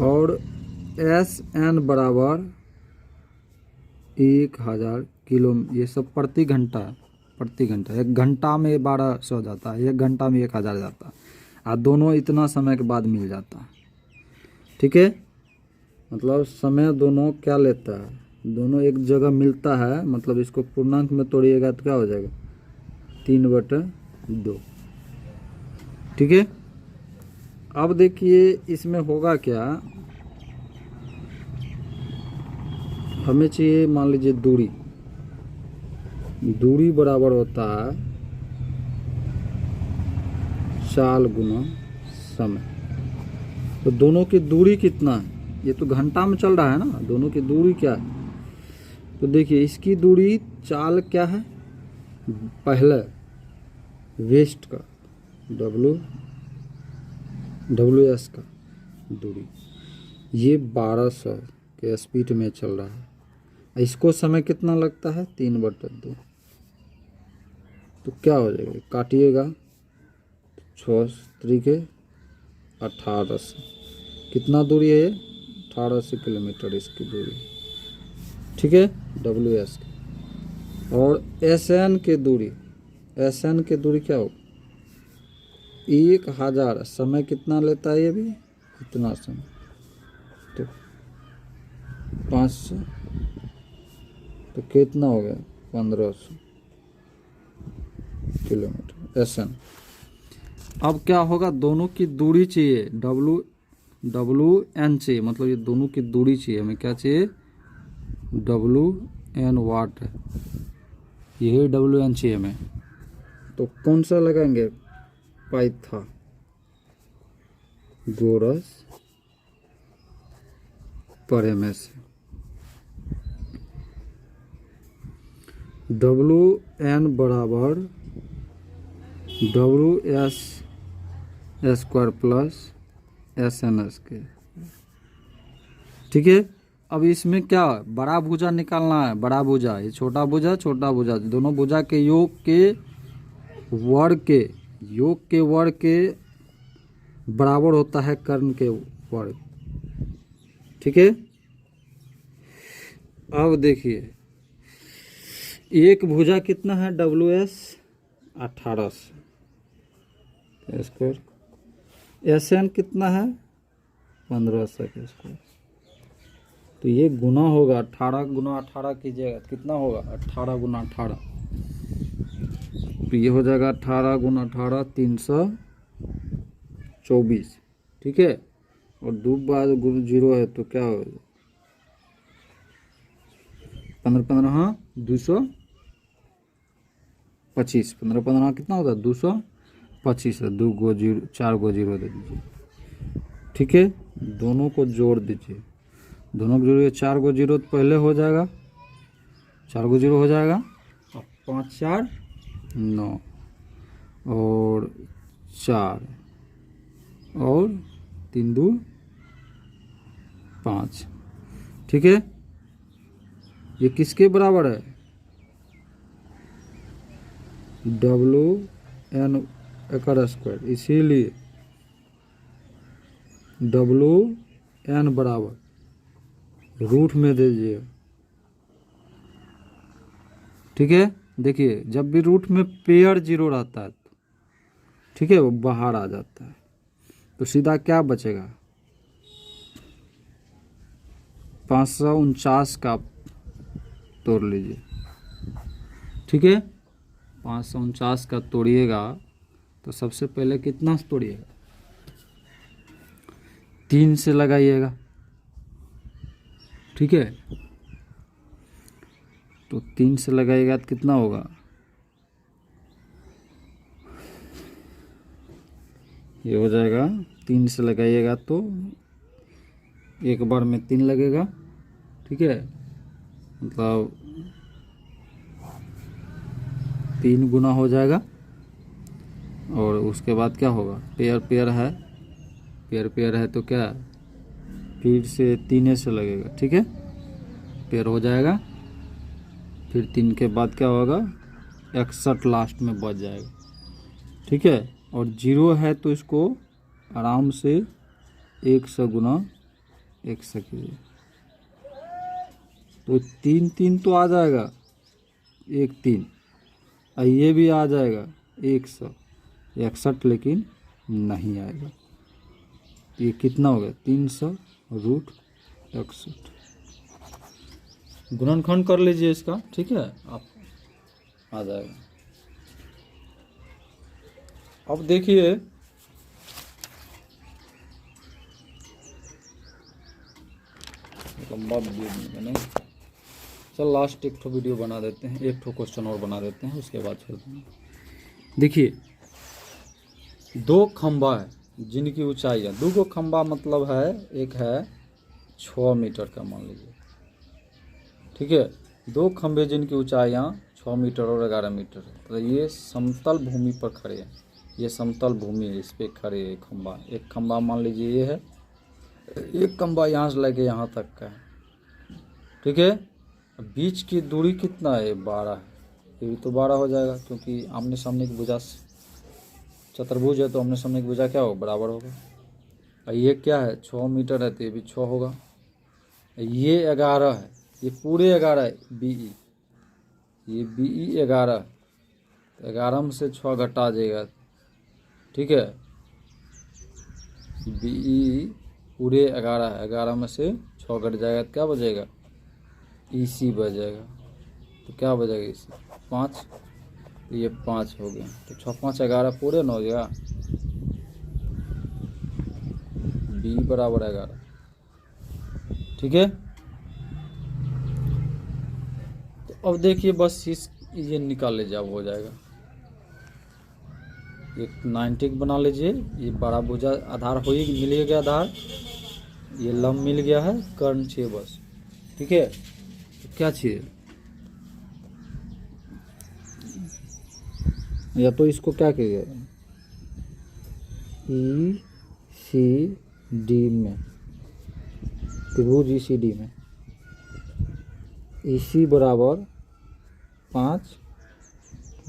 B: और SN बराबर 1000 किलो। ये सब प्रति घंटा, प्रति घंटा। 1 घंटा में 1200 जाता है, 1 घंटा में 1000 जाता है, और दोनों इतना समय के बाद मिल जाता है। ठीक है, मतलब समय दोनों क्या लेता है, दोनों एक जगह मिलता है, मतलब इसको पूर्णांक में तोड़िएगा तो क्या हो जाएगा, 3/2। ठीक है, अब देखिए इसमें होगा क्या, हमें चाहिए मान लीजिए दूरी, दूरी बराबर होता है चाल गुना समय। तो दोनों की दूरी कितना है, ये तो घंटा में चल रहा है ना, दोनों की दूरी क्या है, तो देखिए इसकी दूरी चाल क्या है, पहले वेस्ट का WS का दूरी, ये 1200 के स्पीड में चल रहा है, इसको समय कितना लगता है, 3/2। तो क्या हो जाएगा, काटिएगा 6 के 1800, कितना दूरी है ये, 1800 किलोमीटर इसकी दूरी। ठीक है, WS की। और SN की दूरी, SN की दूरी क्या हो, 1000, समय कितना लेता है ये भी, इतना समय, तो 500, तो कितना हो गया, 1500 किलोमीटर SN। अब क्या होगा, दोनों की दूरी चाहिए, WN चाहिए, मतलब ये दोनों की दूरी चाहिए हमें, क्या चाहिए, WN वाट है, यही WN चाहिए हमें। तो कौन सा लगाएंगे, पाइथागोरस प्रमेय से। WN बराबर WS स्क्वायर प्लस SNS के। ठीक है, अब इसमें क्या बड़ा भुजा निकालना है, बड़ा भुजा, ये छोटा भुजा, छोटा भुजा, दोनों भुजा के योग के वर्ग के बराबर होता है कर्ण के वर्ग। ठीक है, अब देखिए एक भुजा कितना है, WS 1800 स्क्वायर, SN कितना है, 1500 के स्क्वायर। तो ये गुना होगा, 18 गुना 18 कीजिएगा तो कितना होगा, 18 गुना 18, तो ये हो जाएगा 18 गुना 18 324। ठीक है, और 2 बाद 0 है तो क्या होगा, 15 225, 15 कितना होता है, 225 है, 2 गो 0, 4 गो 0 दे दीजिए। ठीक है, दोनों को जोड़ दीजिए, दोनों को जोड़िए, 4 गो 0 तो पहले हो जाएगा, 4 गो 0 हो जाएगा, और 5 4 9 और 4 और 3 2 5। ठीक है, ये किसके बराबर है, WN एकड़ स्क्वायर, इसीलिए WN बराबर रूट में दे दीजिए। ठीक है, देखिए जब भी रूट में पेयर 0 रहता है, ठीक है, वो बाहर आ जाता है, तो सीधा क्या बचेगा, 549 का तोड़ लीजिए। ठीक है, 549 का तोड़िएगा तो सबसे पहले कितना से तोड़िएगा, 3 से लगाइएगा, ठीक है। तो 3 से लगाइएगा तो कितना होगा, ये हो जाएगा, 3 से लगाइएगा तो एक बार में 3 लगेगा, ठीक है। मतलब 3 गुना हो जाएगा। और उसके बाद क्या होगा, पेयर पेयर है, पेयर पेयर है तो क्या, फिर से 3 से लगेगा, ठीक है, पेयर हो जाएगा। फिर 3 के बाद क्या होगा, 61 लास्ट में बच जाएगा, ठीक है। और 0 है तो इसको आराम से 100 गुना 100 कीजिए, तो 3 3 तो आ जाएगा, 1 3, और ये भी आ जाएगा 100, 61 लेकिन नहीं आएगा। ये कितना हो गया, 300√61। गुणनखंड कर लीजिए इसका, ठीक है, आप आ जाएगा। अब देखिए लंबा वीडियो बने, चल लास्ट एक ठो वीडियो बना देते हैं, एक ठो क्वेश्चन और बना देते हैं, उसके बाद छोड़ देंगे। देखिए 2 खंबा है जिनकी ऊंचाई है, 2 खंबा मतलब है, एक है 6 मीटर का मान लीजिए, ठीक है। 2 खंबे जिनकी ऊंचाइयाँ 6 मीटर और 11 मीटर है, तो ये समतल भूमि पर खड़े हैं, ये समतल भूमि है, इस पे खड़े है खंबा। एक खंबा मान लीजिए ये है, एक खंबा यहाँ से लेके यहाँ तक का है, ठीक है। बीच की दूरी कितना है, 12 है, ये भी तो 12 हो जाएगा, क्योंकि आमने सामने की भुजा चतुर्भुज है, तो आमने सामने की भुजा क्या होगा, बराबर होगा। और ये क्या है, 6 मीटर है, तो ये भी 6 होगा। ये 11 है, ये पूरे 11 है, BE, ये BE 11, तो 11 में से 6 घटा जाएगा, ठीक है। BE पूरे 11 है, 11 में से 6 घट जाएगा तो क्या बचेगा, EC बच जाएगा। तो क्या बचेगा, EC 5, तो ये 5 हो गया, तो 6 5 11 पूरे न हो गया, BE बराबर 11, ठीक है। तो अब देखिए बस ये निकाल लीजिए, अब हो जाएगा। एक 90 बना लीजिए, ये बड़ा भुजा आधार हो ही मिल गया, आधार ये लंब मिल गया है, कर्ण चाहिए बस, ठीक है। तो क्या चाहिए, या तो इसको क्या कहिए, ECD में, त्रिभुज ECD में EC बराबर 5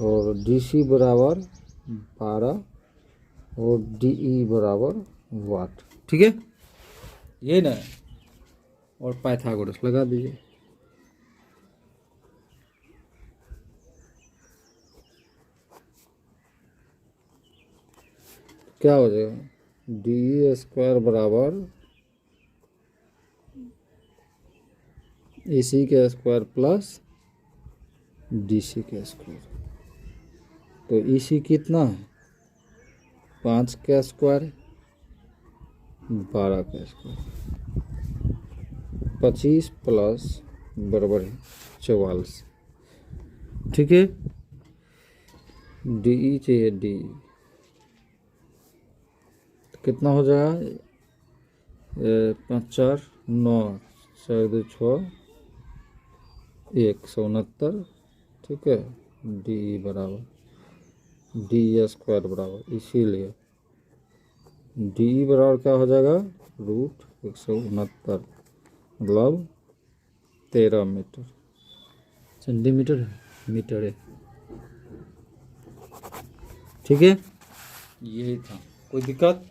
B: और DC बराबर 12 और DE बराबर वाट, ठीक है, ये ना। और पाइथागोरस लगा दीजिए, क्या हो जाएगा, DE² बराबर AC के स्क्वायर प्लस DC के स्क्वायर। तो EC कितना है, 5 का स्क्वायर, 12 का स्क्वायर, 25 प्लस बराबर है 44, ठीक है। DE चाहिए, DE तो कितना हो जाएगा, 5 4 9 4 2 6 169, ठीक है। DE बराबर DE² बराबर, इसीलिए DE बराबर क्या हो जाएगा, √169, मतलब 13 मीटर, सेंटीमीटर है, मीटर है, ठीक है। यही था, कोई दिक्कत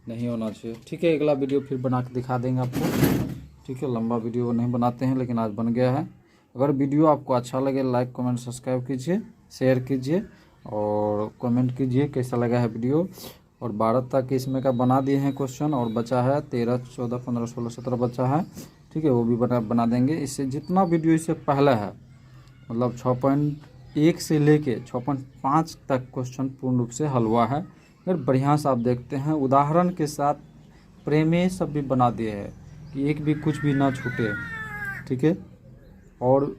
B: नहीं होना चाहिए, ठीक है। अगला वीडियो फिर बना के दिखा देंगे आपको, ठीक है। लंबा वीडियो नहीं बनाते हैं, लेकिन आज बन गया है। अगर वीडियो आपको अच्छा लगे, लाइक कमेंट सब्सक्राइब कीजिए, शेयर कीजिए और कमेंट कीजिए कैसा लगा है वीडियो। और 12 तक इसमें का बना दिए हैं क्वेश्चन, और बचा है 13 14 15 16 17 बचा है, ठीक है, वो भी बना देंगे। इससे जितना वीडियो इससे पहले है, मतलब 1 से लेके 56 तक क्वेश्चन पूर्ण रूप से हल हुआ है। फिर बढ़िया से आप देखते हैं, उदाहरण के साथ प्रमेय सब भी बना दिए हैं कि एक भी कुछ भी ना छूटे, ठीक है। और